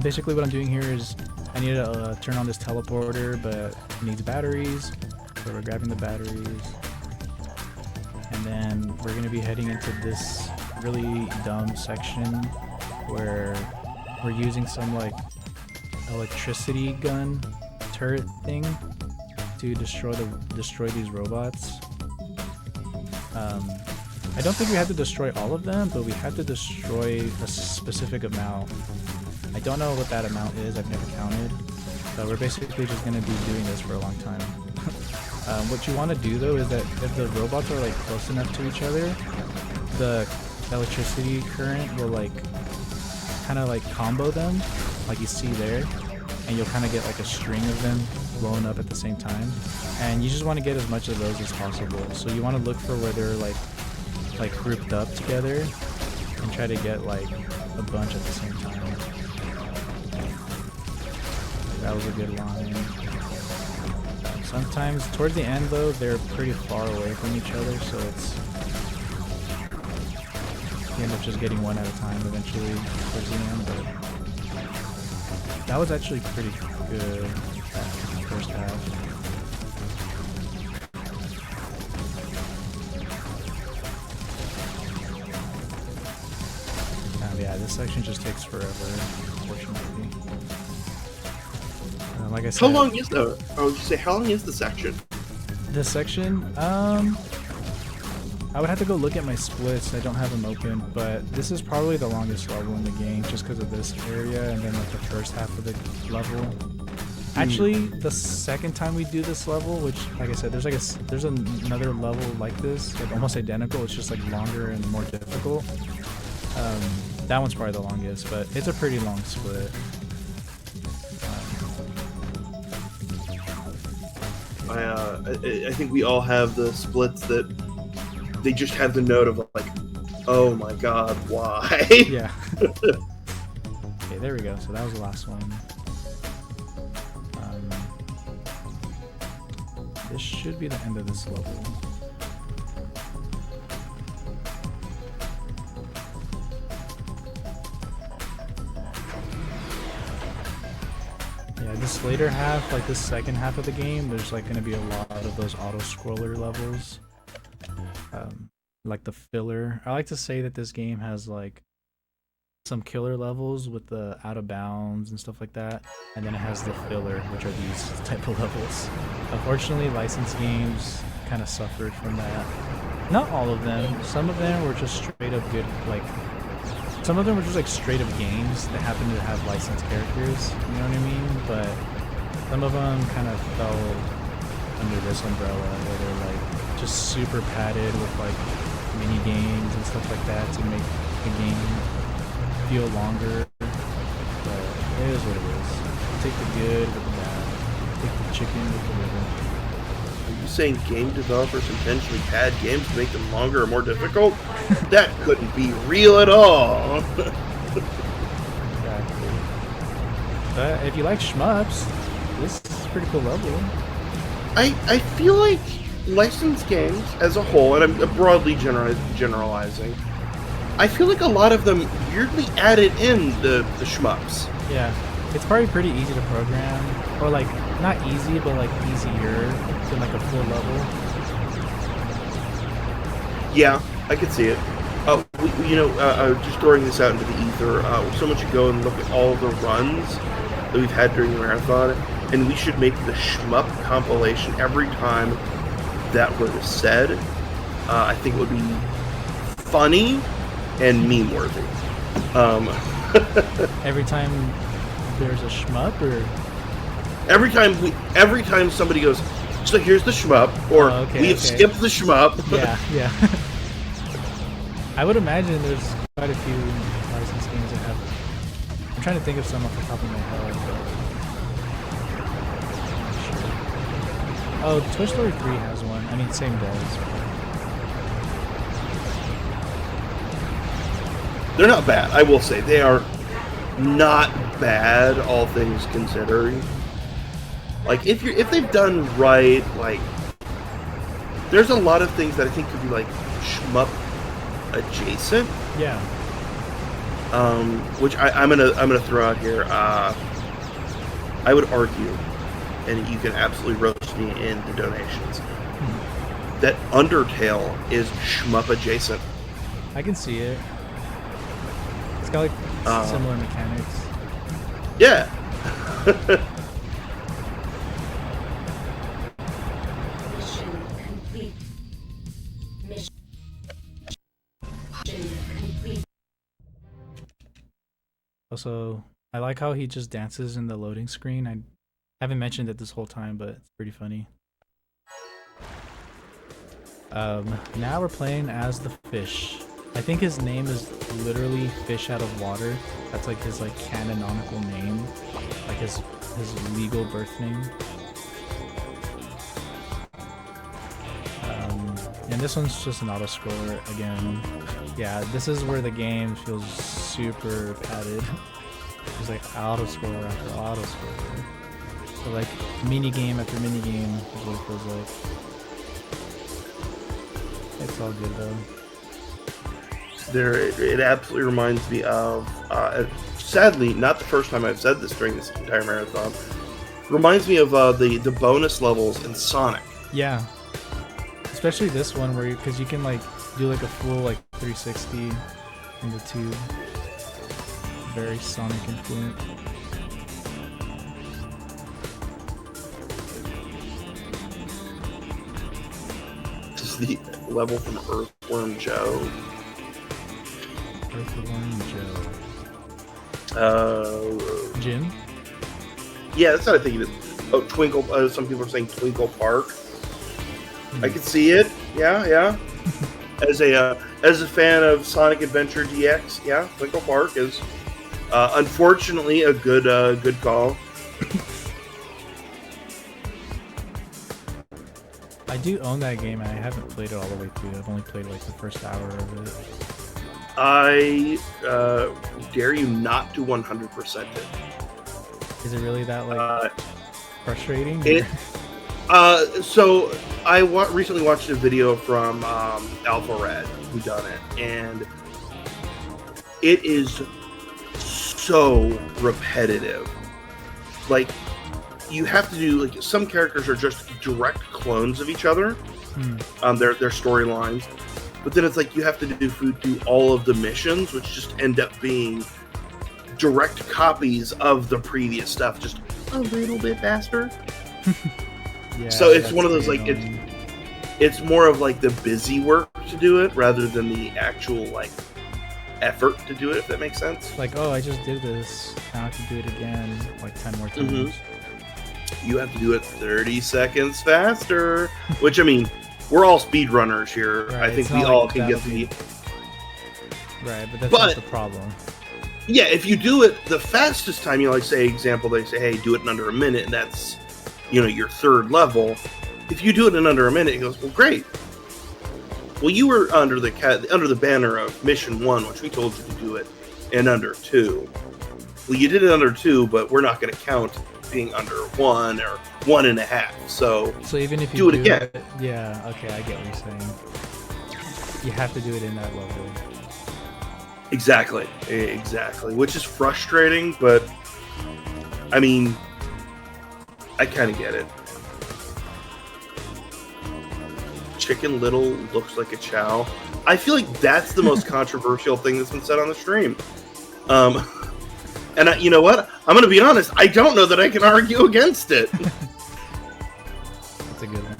Basically what I'm doing here is I need to turn on this teleporter, but it needs batteries. So we're grabbing the batteries. And then we're going to be heading into this really dumb section where we're using some like electricity gun turret thing to destroy these robots. I don't think we had to destroy all of them, but we had to destroy a specific amount. I don't know what that amount is, I've never counted. So we're basically just going to be doing this for a long time. What you want to do though is that if the robots are like close enough to each other, the electricity current will like kind of like combo them, like you see there, and you'll kind of get like a string of them blowing up at the same time. And you just want to get as much of those as possible. So you want to look for where they're like grouped up together and try to get like a bunch at the same time. That was a good line. Sometimes towards the end though, they're pretty far away from each other, so it's you end up just getting one at a time eventually towards the end. But that was actually pretty good first half. Yeah, this section just takes forever, unfortunately. Like I said, How long is the? Oh, you say how long is the section? This section, I would have to go look at my splits. I don't have them open, but this is probably the longest level in the game, just because of this area and then like the first half of the level. Actually, the second time we do this level, which, like I said, there's another level like this, like almost identical. It's just like longer and more difficult. That one's probably the longest, but it's a pretty long split. I think we all have the splits that they just have the note of like, oh my god, why? Yeah. Okay, there we go. So that was the last one. This should be the end of this level. Yeah, this later half, like this second half of the game, there's like going to be a lot of those auto-scroller levels. Like the filler. I like to say that this game has like some killer levels with the out of bounds and stuff like that, and then it has the filler, which are these type of levels. Unfortunately, licensed games kind of suffered from that. Not all of them. Some of them were just straight up good, like some of them were just like straight up games that happen to have licensed characters. You know what I mean? But some of them kind of fell under this umbrella, where they're like just super padded with like mini games and stuff like that to make the game feel longer. But it is what it is. Take the good with the bad. Take the chicken with the liver. Are you saying game developers intentionally pad games to make them longer or more difficult? That couldn't be real at all. Exactly. But if you like shmups, this is a pretty cool level. I feel like licensed games as a whole, and I'm broadly generalizing, I feel like a lot of them weirdly added in the shmups. Yeah, it's probably pretty easy to program, or like not easy, but like easier than like a full level. Yeah, I could see it. Just throwing this out into the ether, someone should go and look at all of the runs that we've had during the marathon, and we should make the shmup compilation every time that word is said. I think it would be funny and meme-worthy. Every time there's a shmup, or every time somebody goes, so here's the shmup, or we've skipped the shmup. Yeah. I would imagine there's quite a few licensed games that have. I'm trying to think of some off the top of my head. But I'm not sure. Oh, Toy Story 3 has one. I mean, same does. They're not bad. I will say they are not bad, all things considering. Like if they've done right, like there's a lot of things that I think could be like shmup adjacent. Yeah. Which I'm gonna throw out here. I would argue, and you can absolutely roast me in the donations, that Undertale is shmup adjacent. I can see it. It's got like similar mechanics. Yeah. Mission complete. Mission complete. Also, I like how he just dances in the loading screen. I haven't mentioned it this whole time, but it's pretty funny. Now we're playing as the fish. I think his name is literally Fish Out of Water. That's like his like canonical name, like his legal birth name. And this one's just an auto-scroller again. Yeah, this is where the game feels super padded. It's like auto-scroller after auto-scroller. So like mini game after mini game is what it feels like. It's all good though. It absolutely reminds me of, sadly, not the first time I've said this during this entire marathon, reminds me of the bonus levels in Sonic. Yeah. Especially this one, because you can like do like a full like 360 in the tube. Very Sonic influent. This is the level from Earthworm Joe. Earthworm Joe. Jim? Yeah, that's what I think it is. Oh, Twinkle. Some people are saying Twinkle Park. I can see it. Yeah. As a fan of Sonic Adventure DX, yeah, Twinkle Park is unfortunately a good call. I do own that game, and I haven't played it all the way through. I've only played like the first hour of it. I dare you not to 100% it. Is it really that like frustrating? So I recently watched a video from Alpha Red, who done it, and it is so repetitive. Like, you have to do, like, some characters are just direct clones of each other, their storylines, but then it's like you have to do all of the missions, which just end up being direct copies of the previous stuff, just a little bit faster. Yeah, So it's that's one of those pretty like annoying. it's more of like the busy work to do it rather than the actual like effort to do it, if that makes sense. Like, oh, I just did this. Now I have to do it again, like 10 more times. You have to do it 30 seconds faster. Which, I mean, we're all speedrunners here. Right, I think it's we not all like can get that'll the... be- Right, but that's But- not the problem. Yeah, if you do it the fastest time, you know, like say, example, they say, hey, do it in under a minute, and that's, you know, your third level. If you do it in under a minute, it goes, well, great. Well, you were under the banner of Mission 1, which we told you to do it in under 2. Well, you did it under 2, but we're not going to count being under 1 or 1.5. So even if you do it again. Yeah, okay, I get what you're saying. You have to do it in that level. Exactly. Which is frustrating, but I mean, I kind of get it. Chicken Little looks like a chow. I feel like that's the most controversial thing that's been said on the stream. And you know what? I'm going to be honest. I don't know that I can argue against it. That's a good one.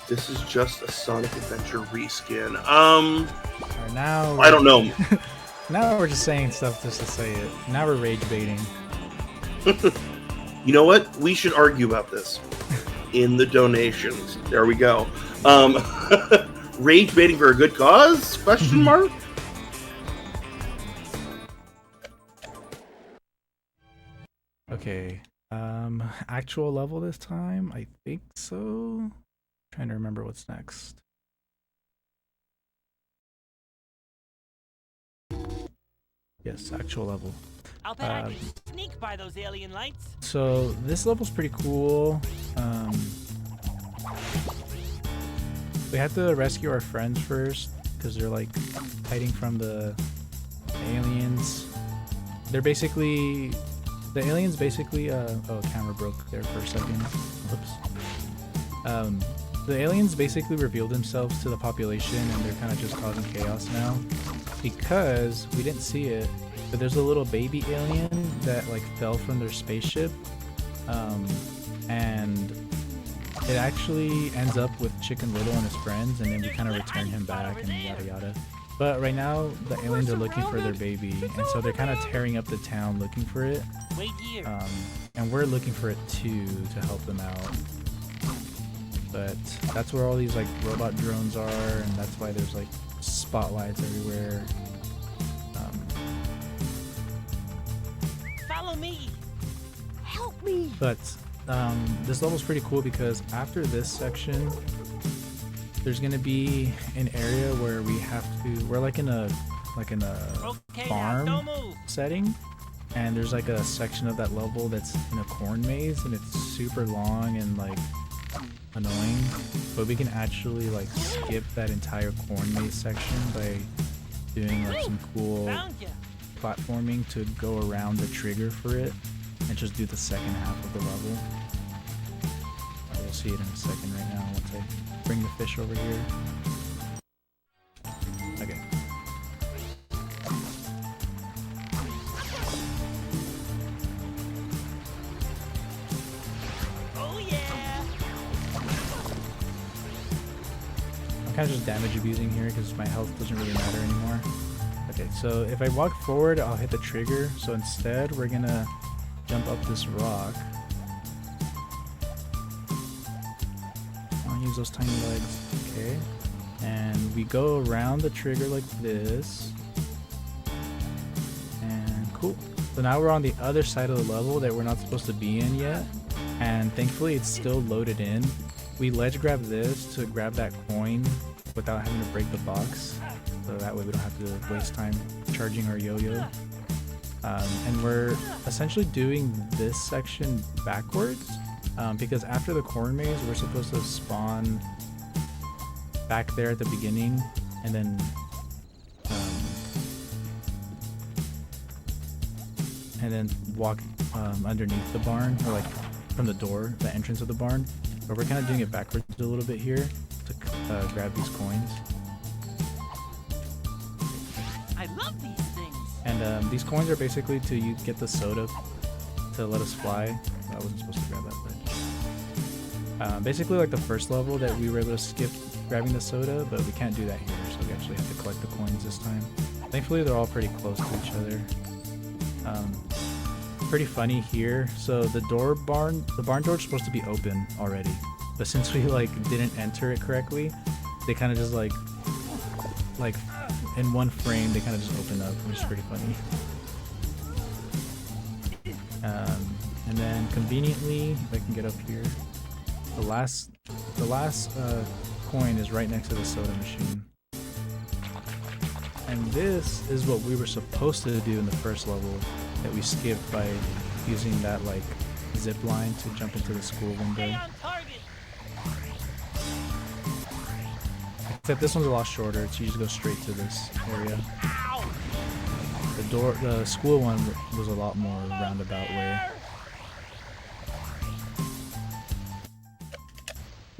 This is just a Sonic Adventure reskin. Alright, now I don't know. Now we're just saying stuff just to say it. Now we're rage baiting. You know what? We should argue about this in the donations. There we go. Rage baiting for a good cause? Question mark? Okay. Actual level this time? I think so. Trying to remember what's next. Yes, actual level. I'll bet I can sneak by those alien lights. So this level's pretty cool. We have to rescue our friends first because they're like hiding from the aliens. They're basically the aliens. Basically, oh, camera broke there for a second. Whoops. The aliens basically revealed themselves to the population, and they're kind of just causing chaos now because we didn't see it. But there's a little baby alien that like fell from their spaceship, and it actually ends up with Chicken Little and his friends, and then we kind of return him back and yada yada. But right now the aliens are looking for their baby, and so they're kind of tearing up the town looking for it. Wait here. And we're looking for it too to help them out. But that's where all these like robot drones are, and that's why there's like spotlights everywhere. Follow me. Help me! But this level's pretty cool because after this section, there's gonna be an area where we're like in a Okay, now farm don't move. setting, and there's like a section of that level that's in a corn maze, and it's super long and like annoying, but we can actually like skip that entire corn maze section by doing like some cool Found ya. platforming to go around the trigger for it and just do the second half of the level. We'll see it in a second right now once I bring the fish over here. Okay. Oh yeah. I'm kind of just damage abusing here because my health doesn't really matter anymore. Okay, so if I walk forward, I'll hit the trigger. So instead, we're gonna jump up this rock. I'll use those tiny legs. Okay. And we go around the trigger like this. And cool. So now we're on the other side of the level that we're not supposed to be in yet. And thankfully, it's still loaded in. We ledge grab this to grab that coin without having to break the box. So that way we don't have to waste time charging our yo-yo. And we're essentially doing this section backwards because after the corn maze, we're supposed to spawn back there at the beginning and then walk underneath the barn, or like from the door, the entrance of the barn. But we're kind of doing it backwards a little bit here to grab these coins. love these things. And these coins are basically to you get the soda to let us fly. I wasn't supposed to grab that, but basically like the first level that we were able to skip grabbing the soda, but we can't do that here, so we actually have to collect the coins this time. Thankfully, they're all pretty close to each other. Pretty funny here. So the barn door is supposed to be open already, but since we like didn't enter it correctly, they kind of just like in one frame they kind of just open up, which is pretty funny. And then conveniently, if I can get up here, the last coin is right next to the soda machine. And this is what we were supposed to do in the first level that we skipped by using that like zip line to jump into the school window. Stay on target. Except this one's a lot shorter, so you just go straight to this area. Ow! The school one was a lot more roundabout way.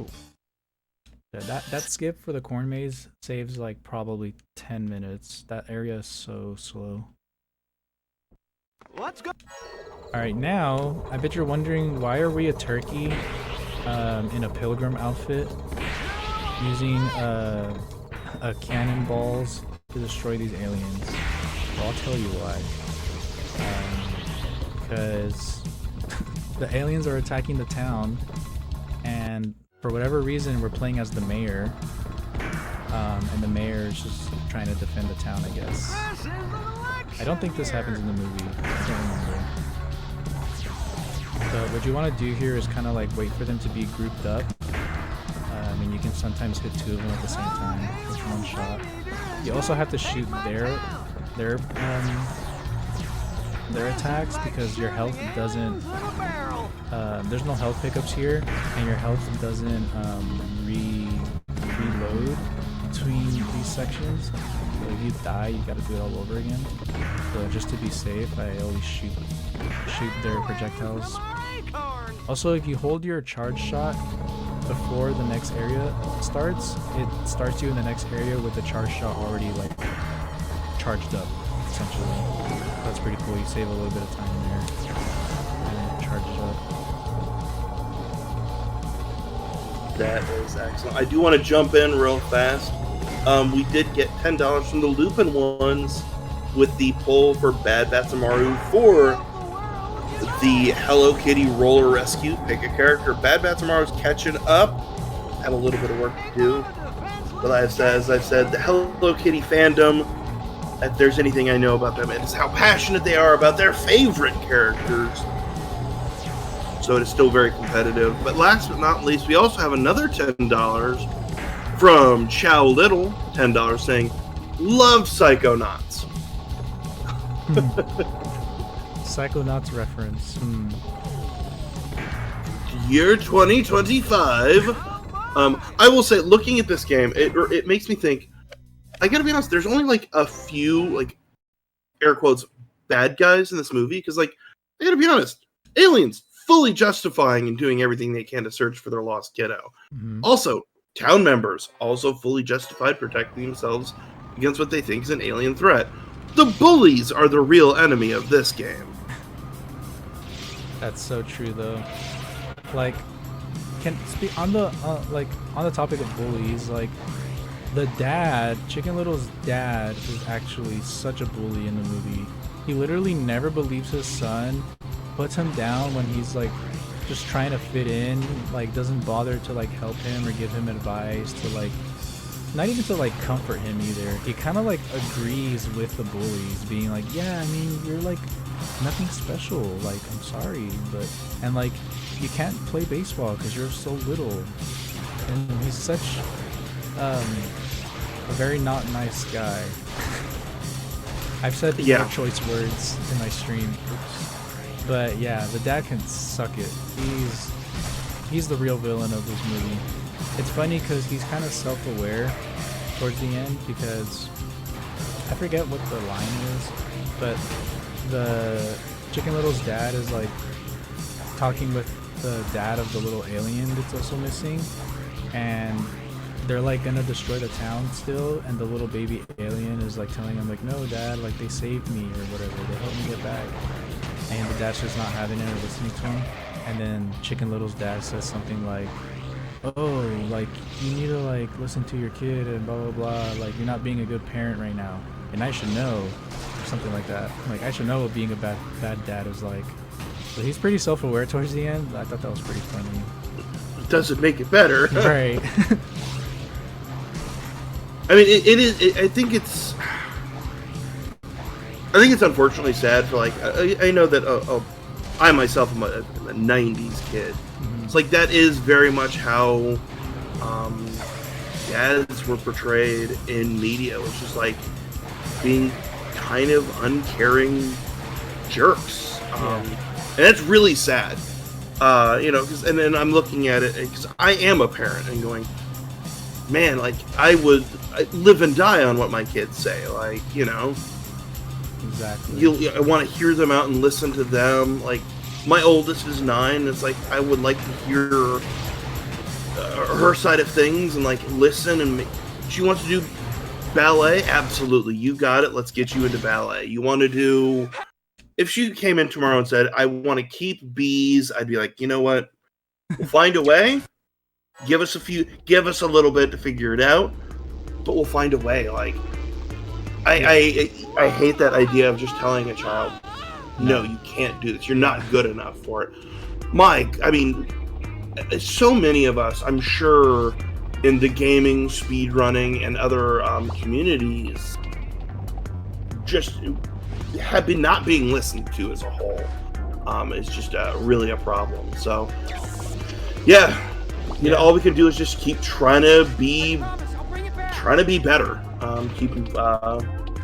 Ooh. Yeah, that skip for the corn maze saves like probably 10 minutes. That area is so slow. Let's go. Alright, now, I bet you're wondering, why are we a turkey in a pilgrim outfit using a cannonballs to destroy these aliens? Well, I'll tell you why. Because the aliens are attacking the town, and for whatever reason, we're playing as the mayor. And the mayor is just trying to defend the town, I guess. I don't think this happens in the movie. I don't remember. But what you want to do here is kind of like wait for them to be grouped up. And you can sometimes hit two of them at the same time with one shot. You also have to shoot their attacks because your health doesn't. There's no health pickups here, and your health doesn't reload between these sections. So if you die, you gotta do it all over again. So just to be safe, I always shoot their projectiles. Also, if you hold your charge shot before the next area starts, it starts you in the next area with the charge shot already like charged up, essentially. That's pretty cool. You save a little bit of time there, and it charges up. That is excellent. I do want to jump in real fast. We did get $10 from the Lupin ones with the poll for Bad Bats and Maru for the Hello Kitty Roller Rescue. Pick a character. Bad Bats and Maru's catching up. Have a little bit of work to do. But as I've said, the Hello Kitty fandom, if there's anything I know about them, it is how passionate they are about their favorite characters. So it is still very competitive. But last but not least, we also have another $10 from Chow Little, $10 saying, "Love Psychonauts." Psychonauts reference. Year 2025. I will say, looking at this game, it makes me think. I gotta be honest. There's only like a few, like, air quotes, bad guys in this movie because, like, I gotta be honest, aliens fully justifying and doing everything they can to search for their lost kiddo. Mm-hmm. Also, town members also fully justified protecting themselves against what they think is an alien threat. The bullies are the real enemy of this game. That's so true, though. Like, on the topic of bullies, like, the dad, Chicken Little's dad, is actually such a bully in the movie. He literally never believes his son, puts him down when he's like just trying to fit in, like doesn't bother to like help him or give him advice, to like not even to like comfort him either. He kind of like agrees with the bullies, being like, yeah, I mean, you're like nothing special, like I'm sorry, but and like you can't play baseball because you're so little. And he's such a very not nice guy. I've said the more choice words in my stream. But yeah, the dad can suck it. He's the real villain of this movie. It's funny because he's kind of self-aware towards the end, because I forget what the line is, but the Chicken Little's dad is like talking with the dad of the little alien that's also missing, and they're like gonna destroy the town still, and the little baby alien is like telling him like, no dad, like they saved me or whatever, they helped me get back, and the dad's just not having it or listening to him. And then Chicken Little's dad says something like, oh, like you need to like listen to your kid and blah blah blah, like you're not being a good parent right now, and I should know, or something like that. Like I should know what being a bad dad is like. So he's pretty self-aware towards the end. I thought that was pretty funny. Doesn't make it better. Right. I mean, it is. I think it's unfortunately sad for like. I know that. I myself am a '90s kid. Mm-hmm. It's like that is very much how dads were portrayed in media, which is like being kind of uncaring jerks. And that's really sad. You know, and then I'm looking at it because I am a parent and going, man, like I live and die on what my kids say. Like, you know, exactly. I want to hear them out and listen to them. Like, my oldest is 9. It's like I would like to hear her side of things and like listen. And she wants to do ballet. Absolutely, you got it. Let's get you into ballet. You want to do. If she came in tomorrow and said, I want to keep bees, I'd be like, you know what? We'll find a way. Give us a little bit to figure it out, but we'll find a way. Like, I hate that idea of just telling a child, no, you can't do this. You're not good enough for it. Mike, I mean, so many of us, I'm sure, in the gaming, speedrunning, and other communities, just have been not being listened to as a whole. It's just really a problem. So, yeah, you know, all we can do is just keep trying to be better. Keep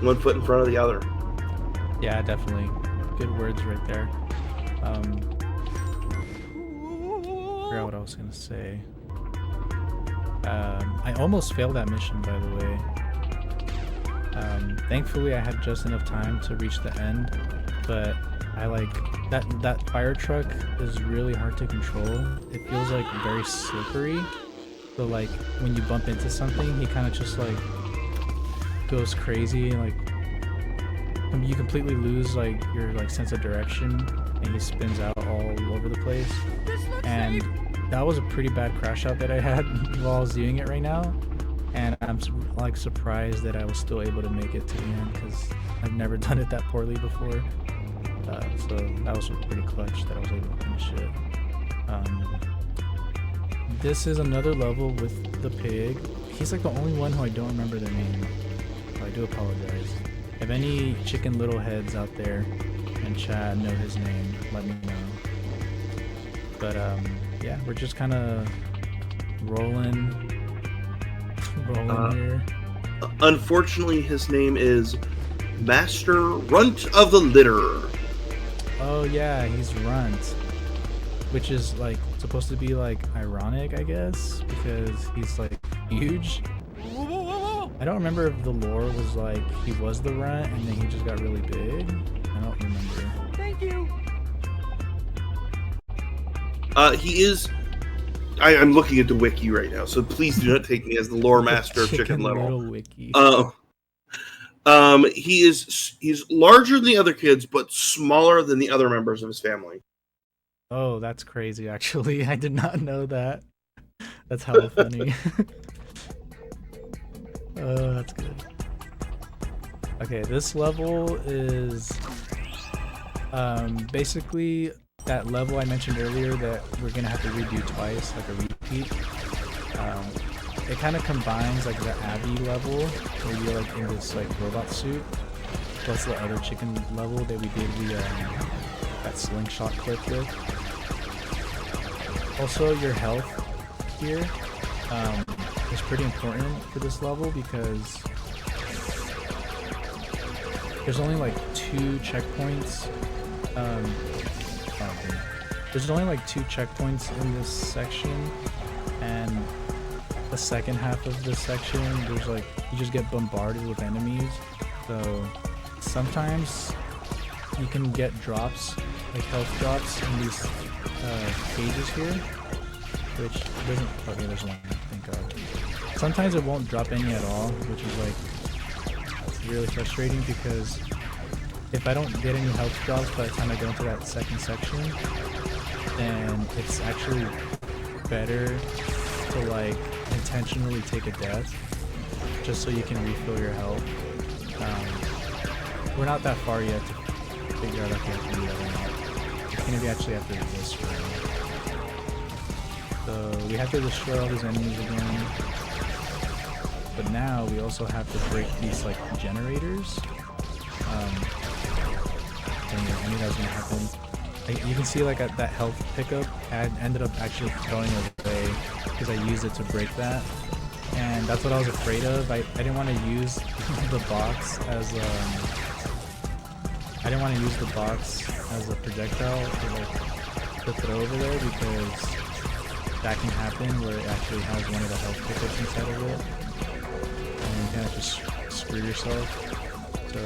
one foot in front of the other. Yeah, definitely. Good words right there. I forgot what I was gonna say. I almost failed that mission, by the way. Thankfully I had just enough time to reach the end, but I like that fire truck is really hard to control. It feels like very slippery, so like when you bump into something, he kind of just like goes crazy, and like you completely lose like your like sense of direction, and he spins out all over the place. And that was a pretty bad crash out that I had while I was doing it right now. And I'm like surprised that I was still able to make it to the end, because I've never done it that poorly before. So that was pretty clutch that I was able to finish it. This is another level with the pig. He's like the only one who I don't remember their name. So I do apologize. If any Chicken Little heads out there in chat know his name, let me know. But yeah, we're just kind of rolling here. Unfortunately, his name is Master Runt of the Litter. Oh yeah, he's Runt, which is like supposed to be like ironic, I guess, because he's like huge. I don't remember if the lore was like he was the Runt and then he just got really big. I don't remember. Thank you. He is. I'm looking at the wiki right now, so please do not take me as the lore master of Chicken Little. Wiki. He's larger than the other kids, but smaller than the other members of his family. Oh, that's crazy, actually. I did not know that. That's hella funny. Oh, that's good. Okay, this level is basically that level I mentioned earlier that we're gonna have to redo twice, like a repeat. It kind of combines like the Abby level where you're like in this like robot suit, plus the other chicken level that we did the that slingshot clip with. Also, your health here is pretty important for this level because there's only like 2 checkpoints. There's only like 2 checkpoints in this section, and the second half of this section, there's like you just get bombarded with enemies. So sometimes you can get drops, like health drops, in these cages here, which doesn't. Okay, there's one. Thank God. sometimes it won't drop any at all, which is like really frustrating because if I don't get any health drops by the time I go into that second section, then it's actually better to like intentionally take a death just so you can refill your health. We're not that far yet to figure out if we have to do that or not. It's gonna be actually after this round. So we have to destroy all these enemies again. But now we also have to break these like generators. And I knew that was gonna happen. You can see like that health pickup ended up actually going away because I used it to break that. And that's what I was afraid of. I didn't want to use the box as a projectile to throw over there because that can happen where it actually has one of the health pickups inside of it. And you kind of just screw yourself. So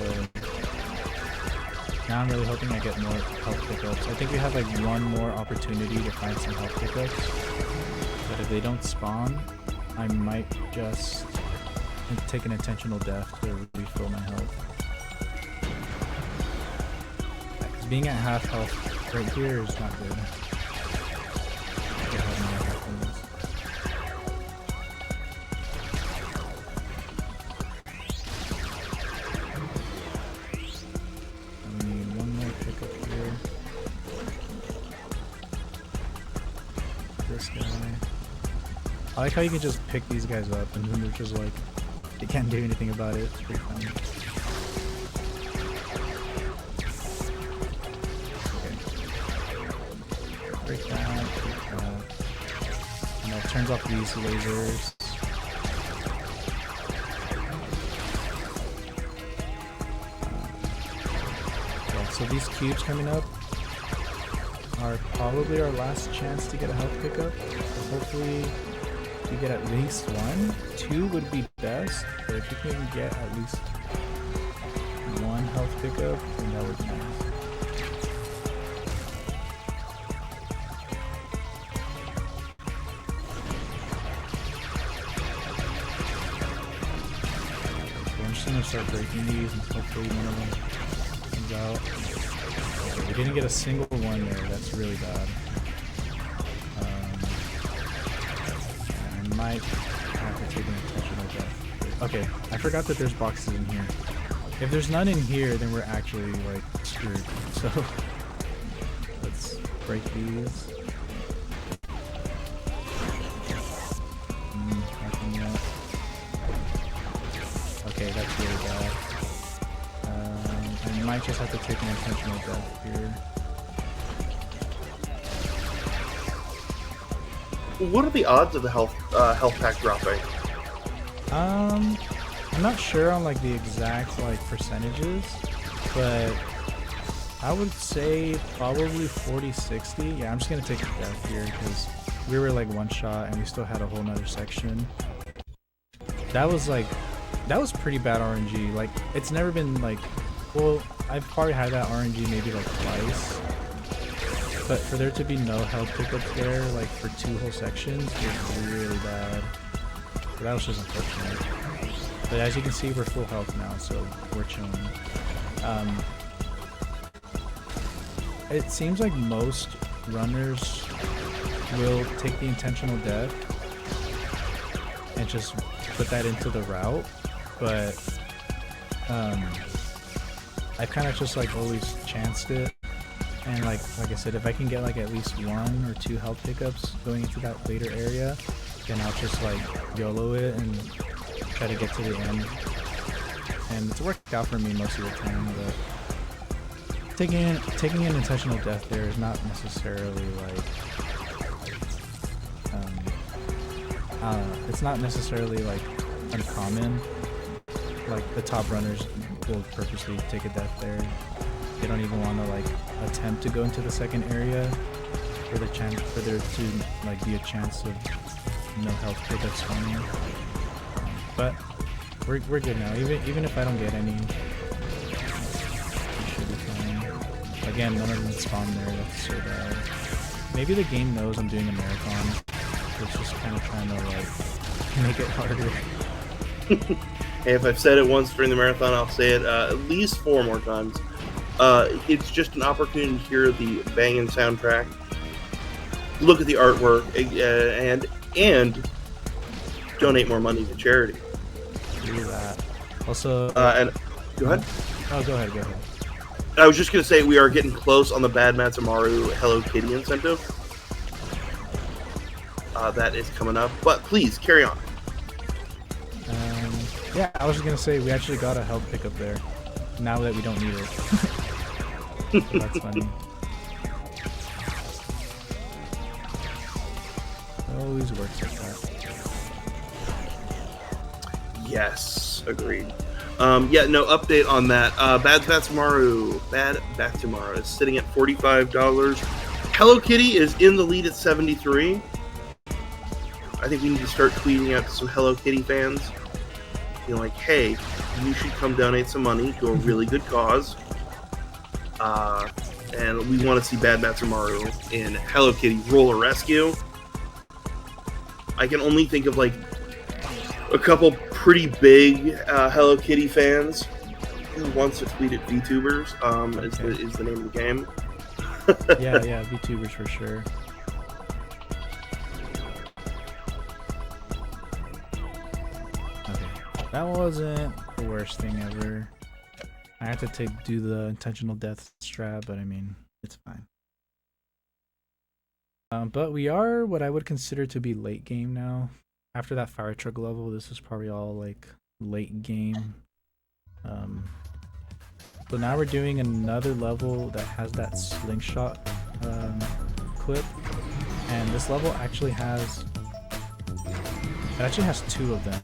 now I'm really hoping I get more health pickups. I think we have like one more opportunity to find some health pickups. But if they don't spawn, I might just take an intentional death to refill my health. Because being at half health right here is not good. I like how you can just pick these guys up and then they're just like, you can't do anything about it. It's pretty funny. Okay. Break that, break that. And it turns off these lasers. Yeah, so these cubes coming up are probably our last chance to get a health pickup. So hopefully we get at least one. 2 would be best, but if you can get at least one health pickup, then that would be nice. So I'm just gonna start breaking these and hopefully one of them comes out. Okay, we didn't get a single one there, that's really bad. I might have to take an intentional death. Okay, I forgot that there's boxes in here. If there's none in here, then we're actually like screwed. So let's break these. Nothing yet. Okay, that's really bad. I might just have to take an intentional death here. What are the odds of the health pack dropping? I'm not sure on like the exact like percentages, but I would say probably 40-60. Yeah, I'm just gonna take a death here because we were like one shot and we still had a whole nother section. That was pretty bad RNG. Like it's never been like, well, I've probably had that RNG maybe like twice. But for there to be no health pickups there, like for 2 whole sections, was really bad. So that was just unfortunate. But as you can see, we're full health now, so we're chilling. It seems like most runners will take the intentional death and just put that into the route, but I've kind of just like always chanced it. And like I said, if I can get like at least 1 or 2 health pickups going into that later area, then I'll just like YOLO it and try to get to the end. And it's worked out for me most of the time, but taking an intentional death there is not necessarily like it's not necessarily like uncommon. Like the top runners will purposely take a death there. They don't even want to like attempt to go into the second area for there to like be a chance of no health pickups coming. But we're good now. Even if I don't get any, we should be fine. Again, none of them spawn there. That's so bad. Maybe the game knows I'm doing a marathon. So it's just kind of trying to like make it harder. And if I've said it once during the marathon, I'll say it at least 4 more times. It's just an opportunity to hear the banging soundtrack, look at the artwork, and donate more money to charity. Do that. Also, And go ahead. Oh, go ahead. I was just gonna say we are getting close on the Bad Matsumaru Hello Kitty incentive. That is coming up, but please carry on. Yeah, I was just gonna say we actually got a health pickup there. Now that we don't need it. So that's funny. Always works like that. Yes, agreed. Yeah, no update on that. Bad Matsumaru is sitting at $45. Hello Kitty is in the lead at 73. I think we need to start tweeting out to some Hello Kitty fans. You know, like, hey, you should come donate some money to a really good cause. And we want to see Bad Matsumaru in Hello Kitty Roller Rescue. I can only think of like a couple pretty big Hello Kitty fans who wants to tweet at VTubers. Is the name of the game. yeah, VTubers for sure. Okay, that wasn't the worst thing ever. I had to do the intentional death strat, but I mean, it's fine. But we are what I would consider to be late game now. After that fire truck level, this is probably all like late game. So now we're doing another level that has that slingshot clip, and this level actually has 2 of them.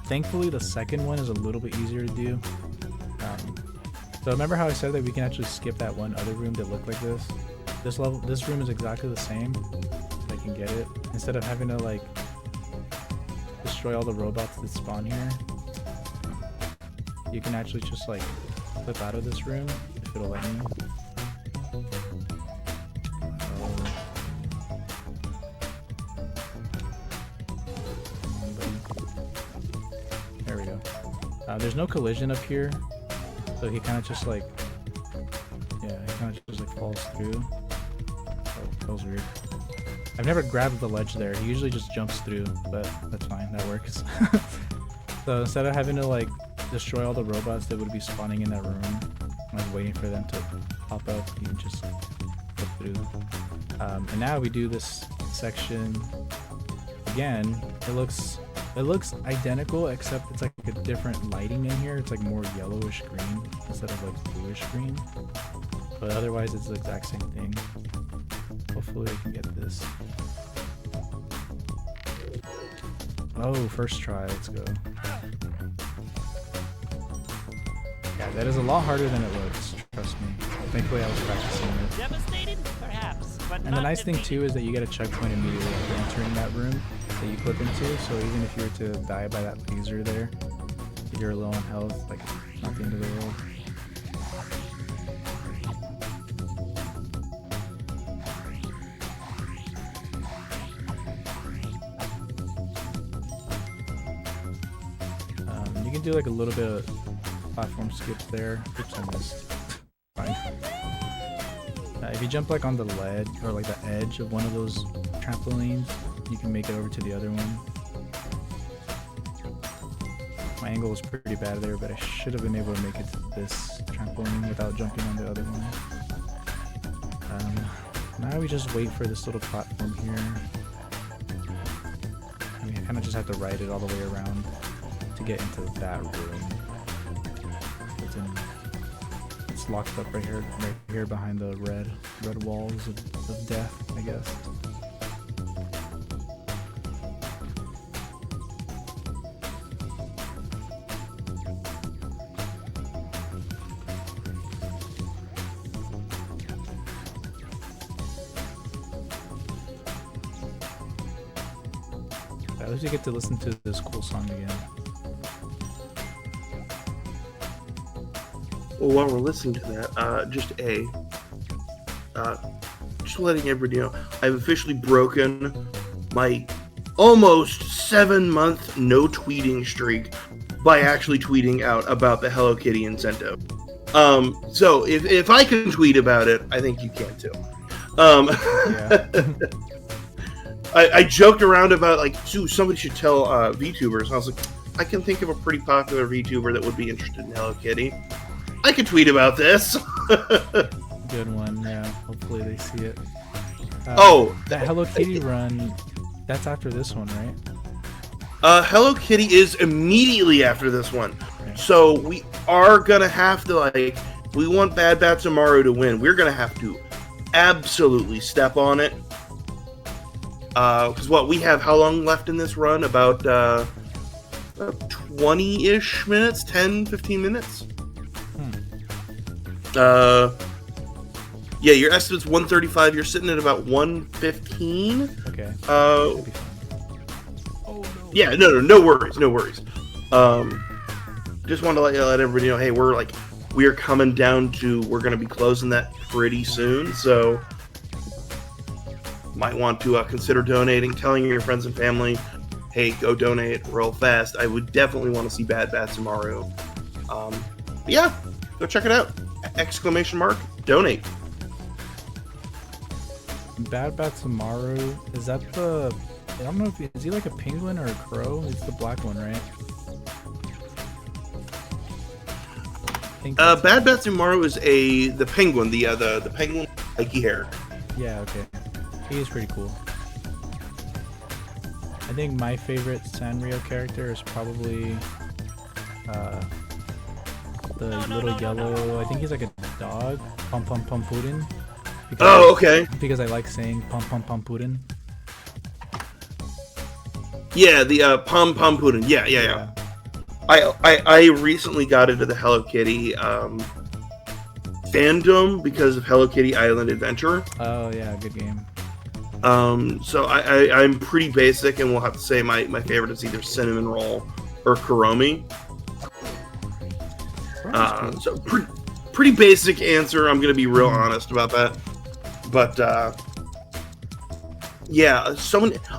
Thankfully, the second one is a little bit easier to do. So remember how I said that we can actually skip that one other room that looked like this? This room is exactly the same. If I can get it, instead of having to like destroy all the robots that spawn here, you can actually just like flip out of this room if it'll let me. There we go. There's no collision up here, so he kind of just like, yeah, he kind of just like falls through. Oh, that was weird. I've never grabbed the ledge there. He usually just jumps through, but that's fine. That works. So instead of having to like destroy all the robots that would be spawning in that room, like waiting for them to pop up, you can just go through. And now we do this section again. It looks identical, except it's like a different lighting in here. It's like more yellowish green instead of like bluish green. But otherwise, it's the exact same thing. Hopefully, I can get this. Oh, first try. Let's go. Yeah, that is a lot harder than it looks. Trust me. Thankfully, I was practicing it. Devastated? Perhaps, but And the nice thing too is that you get a checkpoint immediately after entering that room that you clip into. So even if you were to die by that laser there, if you're low on health, like not the end of the world. You can do like a little bit of platform skips there. Oops, I missed. Fine. If you jump like on the ledge or like the edge of one of those trampolines, you can make it over to the other one. My angle was pretty bad there, but I should have been able to make it to this trampoline without jumping on the other one. Now we just wait for this little platform here. And you kind of just have to ride it all the way around to get into that room. It's locked up right here behind the red walls of death, I guess. At least you get to listen to this cool song again. Well, while we're listening to that, just letting everybody know, I've officially broken my almost 7-month no tweeting streak by actually tweeting out about the Hello Kitty incentive. So if I can tweet about it, I think you can too. I joked around about like, somebody should tell VTubers. And I was like, I can think of a pretty popular VTuber that would be interested in Hello Kitty. I could tweet about this. Good one, yeah. Hopefully they see it. That Hello Kitty run, that's after this one, right? Hello Kitty is immediately after this one. Okay. So we are going to have to, like, we want Bad Bats Amaru to win. We're going to have to absolutely step on it. Because we have how long left in this run? About 20-ish minutes? 10, 15 minutes? Yeah, your estimate's 135. You're sitting at about 115. Okay. Yeah, no worries. Just wanted to let everybody know, hey, we're coming down to, we're going to be closing that pretty soon, so might want to consider donating, telling your friends and family, hey, go donate real fast. I would definitely want to see Bad Bats Amaru. Yeah, go check it out. ! Donate. Bad Bats Amaru, is that the... I don't know if is he like a penguin or a crow? It's the black one, right? Bad Bats Amaru is the penguin, the penguin with spiky hair. Yeah, okay. He is pretty cool. I think my favorite Sanrio character is probably the little yellow. I think he's like a dog, Pum Pum Pum Puddin. Okay. Because I like saying Pum Pum Pum Puddin. Yeah, the Pom Pom Puddin. Yeah. I recently got into the Hello Kitty fandom because of Hello Kitty Island Adventure. Oh yeah, good game. So I'm pretty basic, and we'll have to say my favorite is either Cinnamon Roll or Kuromi. Cool. So pretty basic answer. I'm gonna be real honest about that, but yeah,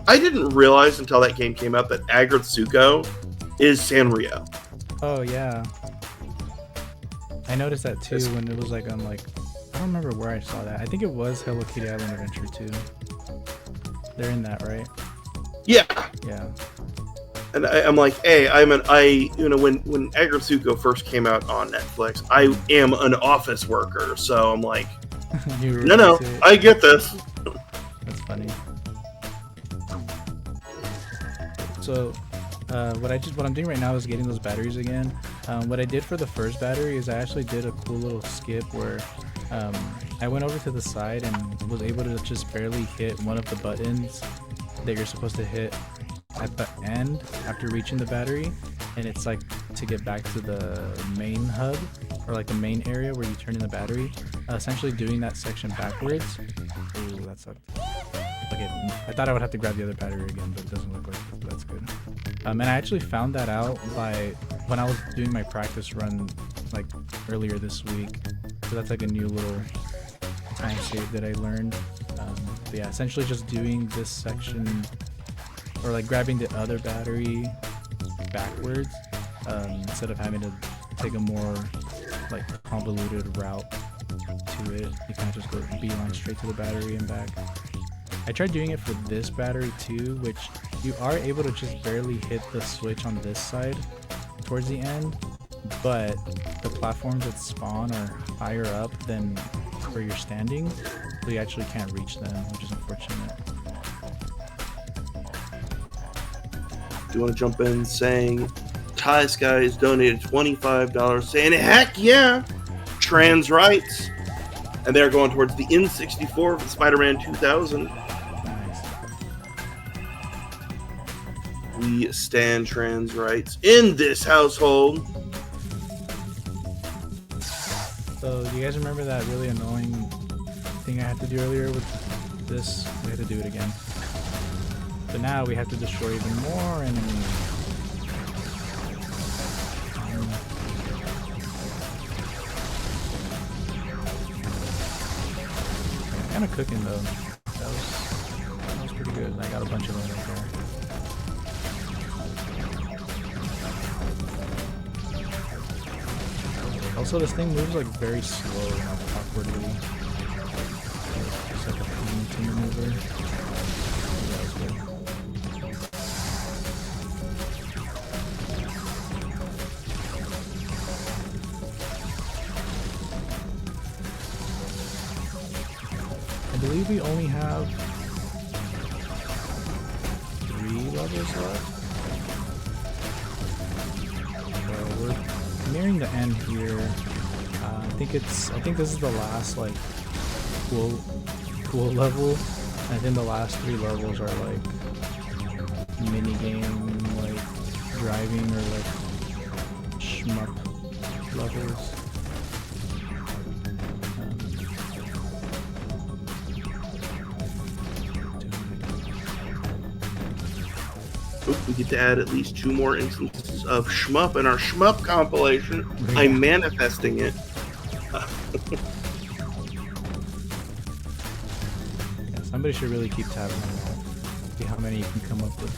I didn't realize until that game came out that Agritsuko is Sanrio. Oh yeah, I noticed that too when it was like on I don't remember where I saw that. I think it was Hello Kitty Island Adventure 2. They're in that, right? Yeah. Yeah. And I'm like, hey, when Agritsuko first came out on Netflix, I am an office worker, so I'm like, no, I get this. That's funny. So, what I'm doing right now is getting those batteries again. What I did for the first battery is I actually did a cool little skip where I went over to the side and was able to just barely hit one of the buttons that you're supposed to hit at the end after reaching the battery, and it's like to get back to the main hub or like the main area where you turn in the battery. Essentially doing that section backwards. Ooh, that sucked. Okay, I thought I would have to grab the other battery again, but it doesn't look like it, but that's good. And I actually found that out when I was doing my practice run like earlier this week. So that's like a new little time save that I learned. But yeah, essentially just doing this section or like grabbing the other battery backwards instead of having to take a more like convoluted route to it. You kind of just go beeline straight to the battery and back. I tried doing it for this battery too, which you are able to just barely hit the switch on this side towards the end, but the platforms that spawn are higher up than where you're standing, so you actually can't reach them, which is unfortunate. Do you want to jump in saying Ty Sky has donated $25 saying heck yeah, trans rights, and they're going towards the N64 for Spider-Man 2000. Nice. We stand trans rights in this household. So do you guys remember that really annoying thing I had to do earlier with this? We had to do it again. But now we have to destroy even more enemies. Kind of cooking though. That was pretty good. I got a bunch of them right there. Also, this thing moves like very slow and like awkwardly. It's like a pain to maneuver. Yeah, that's good. I believe we only have 3 levels left. So we're nearing the end here. I think this is the last like cool level. And I think the last 3 levels are like mini game, like driving or like shmup levels. We get to add at least 2 more instances of shmup in our shmup compilation. I'm manifesting it. Yeah, somebody should really keep tabs on that. See how many you can come up with.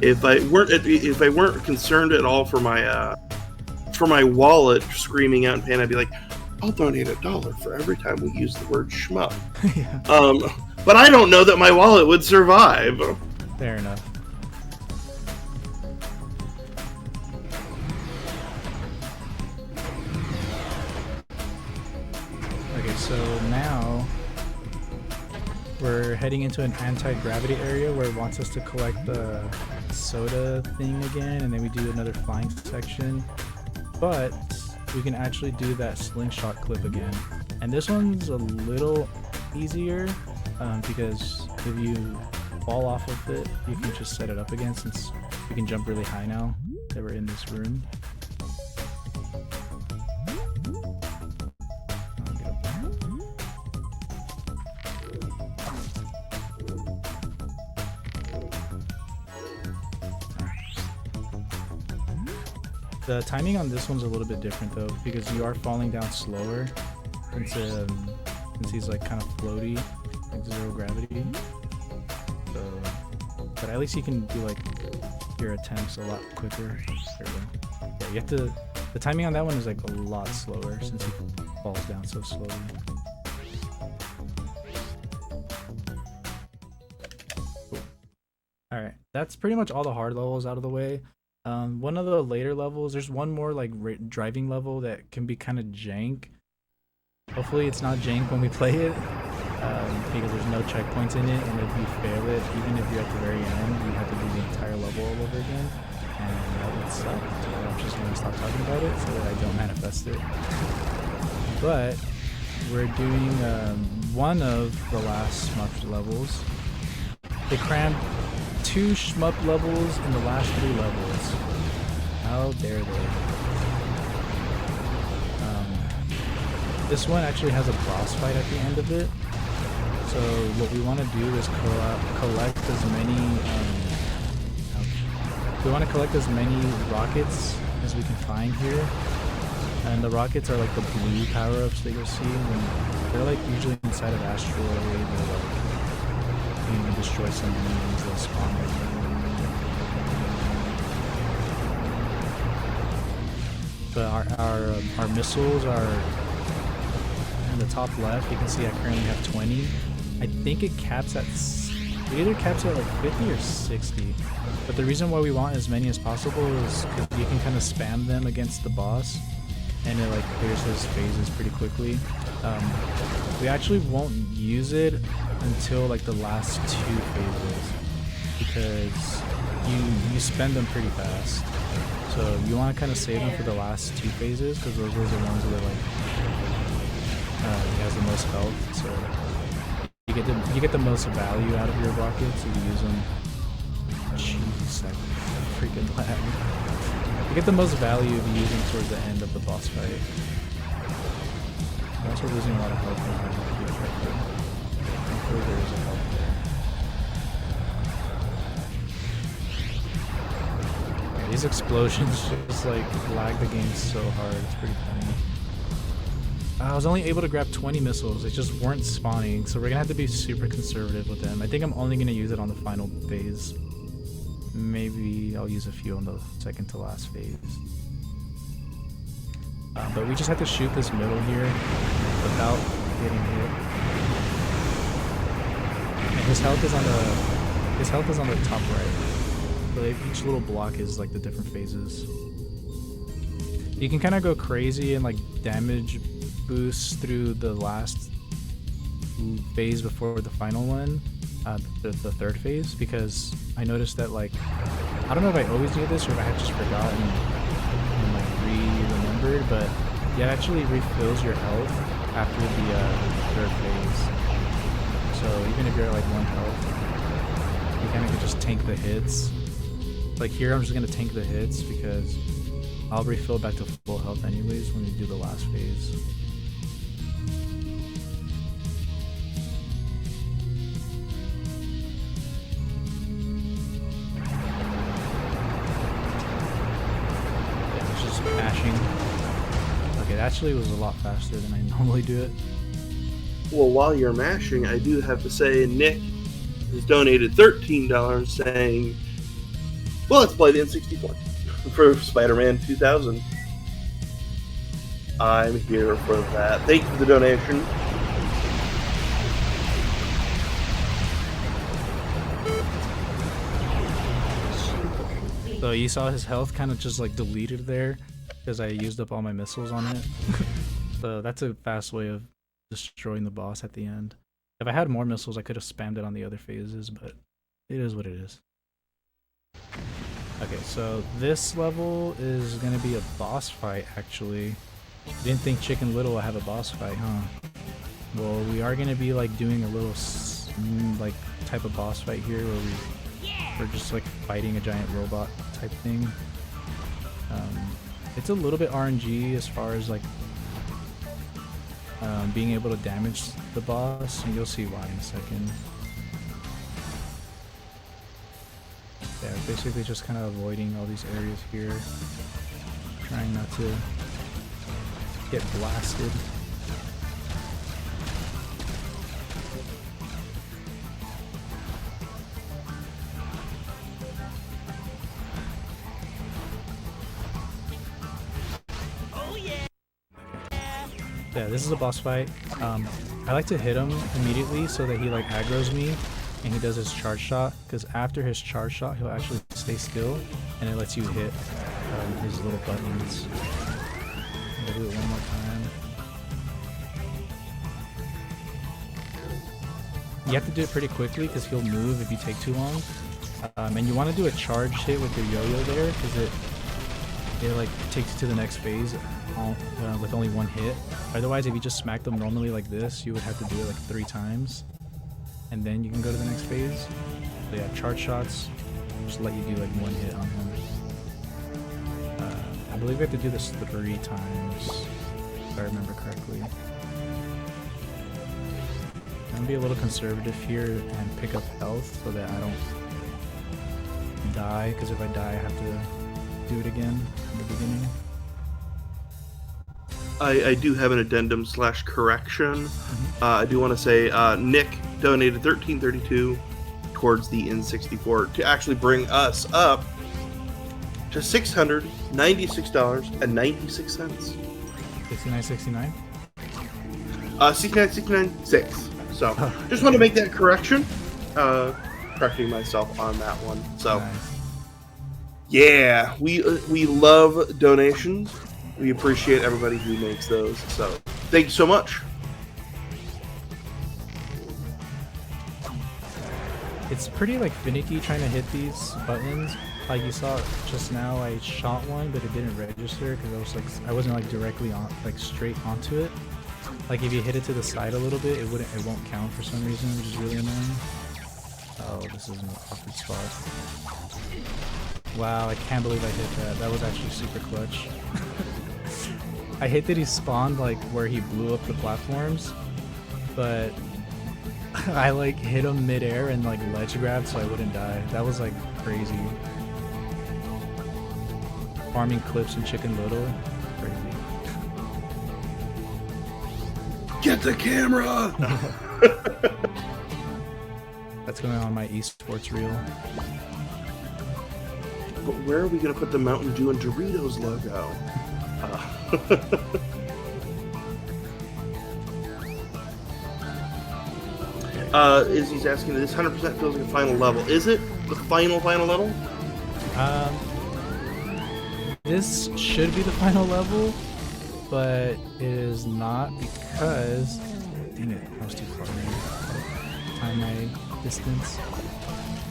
If I weren't concerned at all for my wallet screaming out in pain, I'd be like, I'll donate $1 for every time we use the word shmup. Yeah. But I don't know that my wallet would survive. Fair enough. Okay, so now we're heading into an anti-gravity area where it wants us to collect the soda thing again, and then we do another flying section. But we can actually do that slingshot clip again. And this one's a little easier. Because if you fall off of it, you can just set it up again since we can jump really high now that we're in this room. The timing on this one's a little bit different though, because you are falling down slower since he's like kind of floaty. Like 0 gravity, so, but at least you can do like your attempts a lot quicker. There we go. Yeah, you have to. The timing on that one is like a lot slower since he falls down so slowly. Cool. All right, that's pretty much all the hard levels out of the way. One of the later levels, there's one more like driving level that can be kind of jank. Hopefully, it's not jank when we play it. Because there's no checkpoints in it, and if you fail it, even if you're at the very end, you have to do the entire level all over again, and that would suck. So I'm just going to stop talking about it so that I don't manifest it. But we're doing one of the last shmup levels. They crammed 2 shmup levels in the last 3 levels. How dare they? This one actually has a boss fight at the end of it. So what we want to do is collect as many. We want to collect as many rockets as we can find here, and the rockets are like the blue power-ups that you'll see when they're like usually inside of asteroid, or like you can destroy some enemies that spawn. But our missiles are in the top left. You can see I currently have 20. I think it caps at, it either caps at like 50 or 60. But the reason why we want as many as possible is because you can kind of spam them against the boss, and it like clears his phases pretty quickly. We actually won't use it until like the last 2 phases because you spend them pretty fast. So you want to kind of save them for the last 2 phases because those are the ones that like he has the most health. So you get the most value out of your rockets if you use them. Jeez, that freaking lag. You get the most value if you use them towards the end of the boss fight. I'm also losing a lot of health behind the field right there. Hopefully there is a health there. Yeah, these explosions just like lag the game so hard, it's pretty funny. I was only able to grab 20 missiles, they just weren't spawning, so we're gonna have to be super conservative with them. I think I'm only gonna use it on the final phase. Maybe I'll use a few on the second to last phase. But we just have to shoot this middle here without getting hit. And his health is on the top right. So each little block is like the different phases. You can kind of go crazy and like damage boosts through the last phase before the final one, the third phase, because I noticed that, like, I don't know if I always do this or if I had just forgotten and like remembered, but it actually refills your health after the third phase. So even if you're at like 1 health, you kind of can just tank the hits. Like here, I'm just gonna tank the hits because I'll refill back to full health anyways when we do the last phase. Mashing. Okay, that actually was a lot faster than I normally do it. Well, while you're mashing, I do have to say Nick has donated $13 saying, well, let's play the N64 for Spider-Man 2000. I'm here for that. Thank you for the donation. So you saw his health kind of just like deleted there because I used up all my missiles on it. So that's a fast way of destroying the boss at the end. If I had more missiles, I could have spammed it on the other phases, but it is what it is. Okay, so this level is going to be a boss fight, actually. Didn't think Chicken Little would have a boss fight, huh? Well, we are going to be like doing a little like type of boss fight here where we're just like fighting a giant robot type thing. It's a little bit RNG as far as like being able to damage the boss, and you'll see why in a second. Yeah, basically just kind of avoiding all these areas here, trying not to get blasted. Yeah, this is a boss fight. I like to hit him immediately so that he like aggroes me and he does his charge shot, because after his charge shot he'll actually stay still and it lets you hit his little buttons. I'll do it one more time. You have to do it pretty quickly because he'll move if you take too long. And you want to do a charge hit with your yo-yo there because it like takes you to the next phase with only 1 hit. Otherwise, if you just smack them normally like this, you would have to do it like 3 times, and then you can go to the next phase. So yeah, charge shots just let you do like 1 hit on him. I believe we have to do this 3 times, if I remember correctly. I'm gonna be a little conservative here and pick up health so that I don't die, because if I die, I have to do it again in the beginning. I do have an addendum / correction. I do want to say Nick donated $13.32 towards the N64 to actually bring us up to $696.96. 69.69. 69.6. So just want to make that correction. Correcting myself on that one. So Nice. yeah, we love donations. We appreciate everybody who makes those. So thank you so much. It's pretty like finicky trying to hit these buttons. Like you saw just now, I shot one, but it didn't register because I wasn't like directly on, like straight onto it. Like if you hit it to the side a little bit, it won't count for some reason, which is really annoying. Oh, this is an awkward spot. Wow, I can't believe I hit that. That was actually super clutch. I hate that he spawned like where he blew up the platforms, but I like hit him midair and like ledge grabbed so I wouldn't die. That was like crazy. Farming clips in Chicken Little, crazy. Get the camera! That's going on my esports reel. but where are we going to put the Mountain Dew and Doritos logo? Izzy's asking, this 100% feels like a final level. Is it the final level? This should be the final level, but it is not because... Dang it, I was too far away. Time my distance.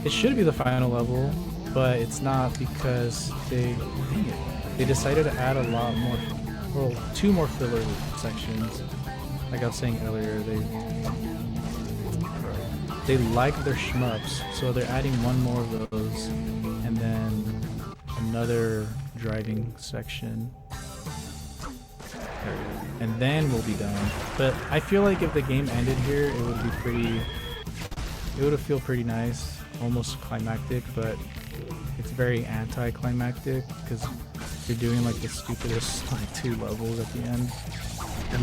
It should be the final level, but it's not because they decided to add a lot more, well, 2 more filler sections. Like I was saying earlier, they like their shmups, so they're adding 1 more of those, and then another driving section, and then we'll be done. But I feel like if the game ended here, it would be pretty. It would feel pretty nice, almost climactic, but it's very anti-climactic because you're doing like the stupidest like 2 levels at the end.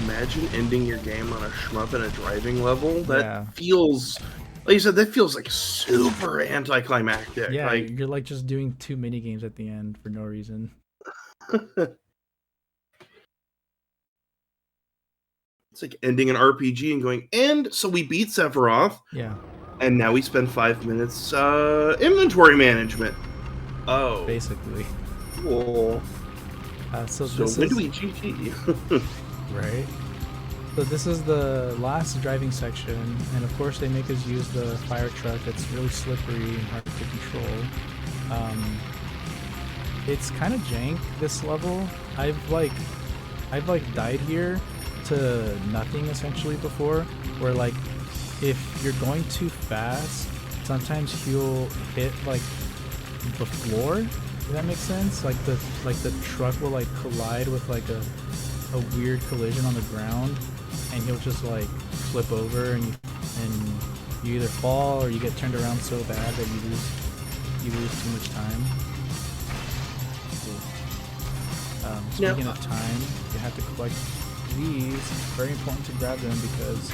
Imagine ending your game on a shmup and a driving level. That feels, like you said, that feels like super anticlimactic. Yeah, like, you're like just doing 2 mini games at the end for no reason. It's like ending an RPG and going, and so we beat Sephiroth. Yeah. And now we spend 5 minutes inventory management. Oh. Basically. Cool. So when do we GG? Right. So this is the last driving section, and of course they make us use the fire truck that's really slippery and hard to control. It's kind of jank, this level. I've died here to nothing essentially before, where like if you're going too fast, sometimes he'll hit like the floor. Does that make sense? Like the truck will like collide with like a weird collision on the ground, and he'll just like flip over, and you either fall or you get turned around so bad that you lose too much time. Speaking of time, you have to collect these. It's very important to grab them because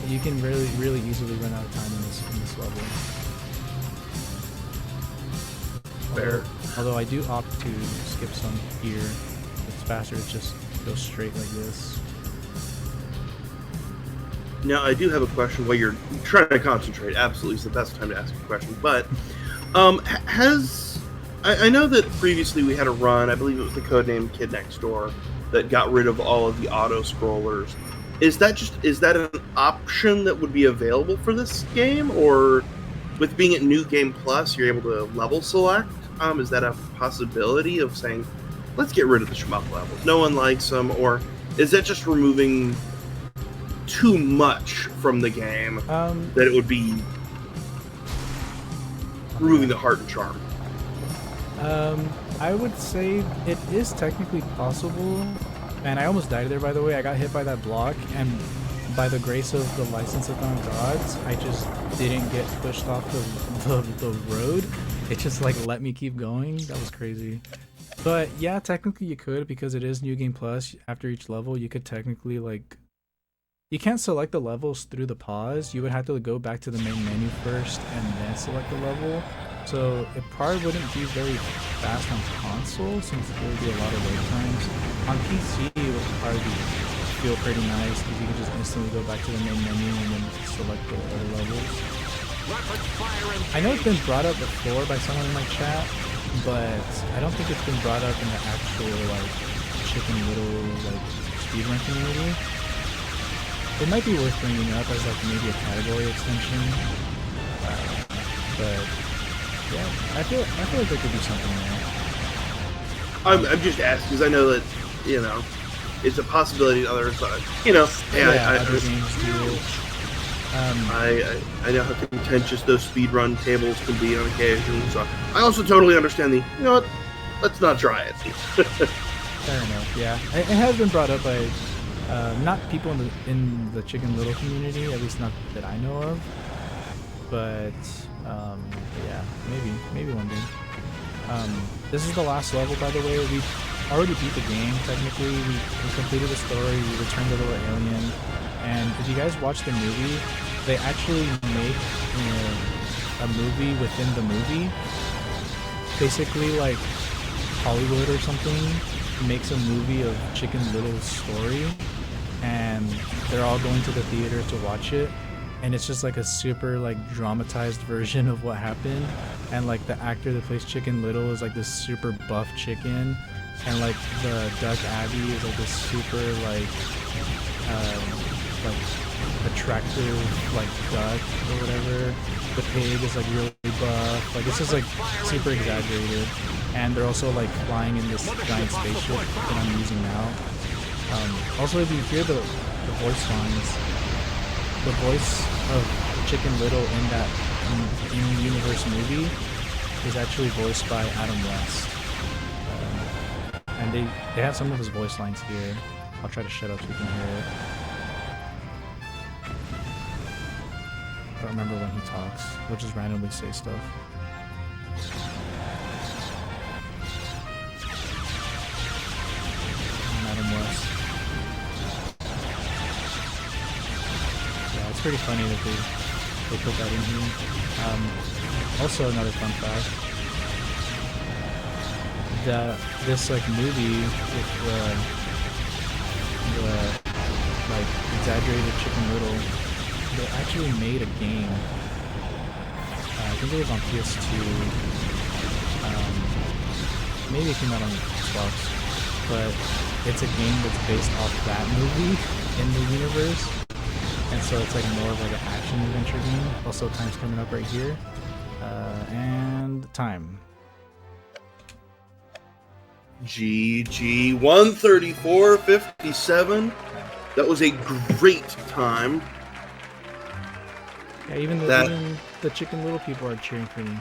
you can really easily run out of time in this level. Fair. Although I do opt to skip some here. It's faster to just go straight like this. Now, I do have a question while you're trying to concentrate. Absolutely, it's the best time to ask a question. But I know that previously we had a run, I believe it was the codename Kid Next Door, that got rid of all of the auto-scrollers. Is that an option that would be available for this game? Or with being at New Game Plus, you're able to level select? Is that a possibility of saying, let's get rid of the shmup levels, no one likes them? Or is that just removing too much from the game that it would be removing the heart and charm? I would say it is technically possible, and I almost died there, by the way. I got hit by that block, and by the grace of the License-a-thon gods, I just didn't get pushed off the road. It just like let me keep going. That was crazy. But yeah, technically you could, because it is New Game Plus. After each level, you could technically like, you can't select the levels through the pause. You would have to go back to the main menu first and then select the level. So it probably wouldn't be very fast on console, since there would be a lot of wait times. On PC, it would probably feel pretty nice because you can just instantly go back to the main menu and then select the other levels. I know it's been brought up before by someone in my chat, but I don't think it's been brought up in the actual like Chicken Little like speedrun community. It might be worth bringing up as like maybe a category extension, but yeah, I feel like there could be something there. I'm just asking because I know that, you know, it's a possibility others, you know, other games do it. I know how contentious those speedrun tables can be on occasion, so I also totally understand you know what, let's not try it. Fair enough, yeah. It has been brought up by not people in the Chicken Little community, at least not that I know of, but yeah, maybe one day. This is the last level, by the way. We already beat the game, technically. We completed the story, we returned the little alien, and if you guys watch the movie, they actually make a movie within the movie. basically like Hollywood or something makes a movie of Chicken Little's story, and they're all going to the theater to watch it, and it's just like a super like dramatized version of what happened, and like the actor that plays Chicken Little is like this super buff chicken, and like the Duck Abby is like this super like attractive like duck or whatever. The pig is like really buff, like it's just like super exaggerated, and they're also like flying in this giant spaceship that I'm using now. Also, if you hear the voice lines, the voice of Chicken Little in that in-universe movie is actually voiced by Adam West, and they have some of his voice lines here. I'll try to shut up so you can hear it. I don't remember when he talks. He'll just randomly say stuff. Adam West. Yeah, it's pretty funny that they put that in here. Also, another fun fact: that this like movie with the like exaggerated Chicken Little, they actually made a game. I think it was on PS2. Maybe it came out on Xbox, but it's a game that's based off that movie in the universe, and so it's like more of like an action adventure game. Also, time's coming up right here, and time. GG 134.57. That was a great time. Yeah, even the Chicken Little people are cheering for me.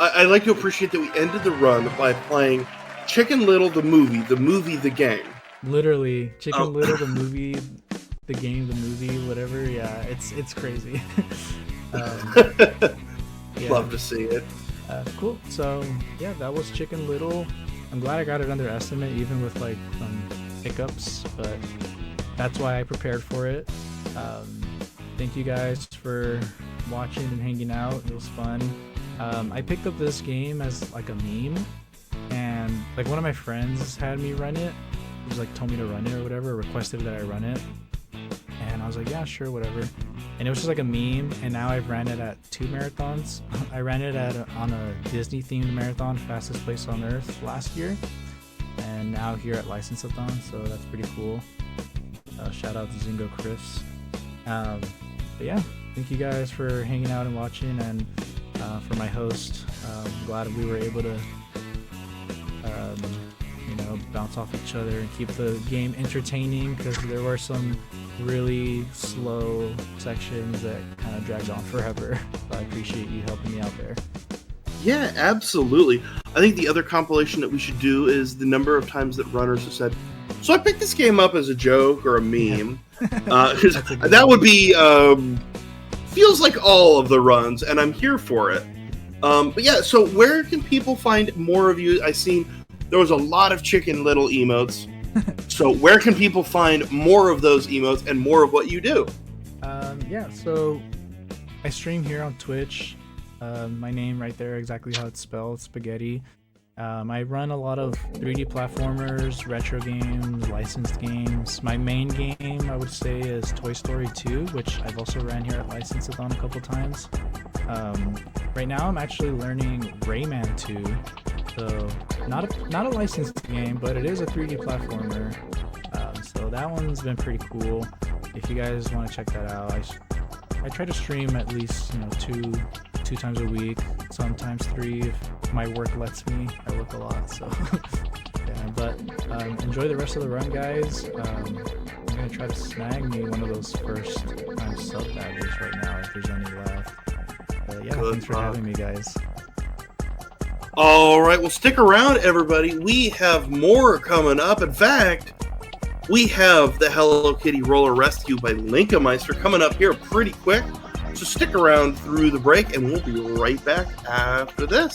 I like to appreciate that we ended the run by playing Chicken Little the movie the game. Literally, Chicken Little the movie, the game, the movie, whatever. Yeah, it's crazy. Yeah. Love to see it. Cool. So yeah, that was Chicken Little. I'm glad I got it under estimate, even with like some hiccups, but that's why I prepared for it. Thank you guys for watching and hanging out. It was fun. I picked up this game as like a meme, and like one of my friends had me run it. He was like told me to run it or whatever, requested that I run it, and I was like, yeah, sure, whatever. And it was just like a meme, and now I've ran it at 2 marathons. I ran it on a Disney themed marathon, Fastest Place on Earth, last year, and now here at License-a-thon, so that's pretty cool. Shout out to Zingo Chris. But yeah, thank you guys for hanging out and watching, and for my host, I'm glad we were able to bounce off each other and keep the game entertaining, because there were some really slow sections that kind of dragged on forever. So I appreciate you helping me out there. Yeah, absolutely. I think the other compilation that we should do is the number of times that runners have said, so I picked this game up as a joke or a meme. That would be feels like all of the runs, and I'm here for it. But yeah, so where can people find more of you? I seen there was a lot of Chicken Little emotes. So where can people find more of those emotes and more of what you do? Yeah, so I stream here on Twitch. My name right there, exactly how it's spelled, Spaghetti. I run a lot of 3D platformers, retro games, licensed games. My main game, I would say, is Toy Story 2, which I've also ran here at License-a-thon a couple times. Right now, I'm actually learning Rayman 2, so not a licensed game, but it is a 3D platformer. So that one's been pretty cool. If you guys want to check that out, I try to stream at least two times a week, sometimes 3 if my work lets me. I work a lot, so yeah. But enjoy the rest of the run, guys. I'm gonna try to snag me one of those first time sub badges right now if there's any left. But yeah, thanks for having me, guys. All right, well, stick around, everybody. We have more coming up. In fact, we have the Hello Kitty Roller Rescue by Linkameister coming up here pretty quick. So stick around through the break, and we'll be right back after this.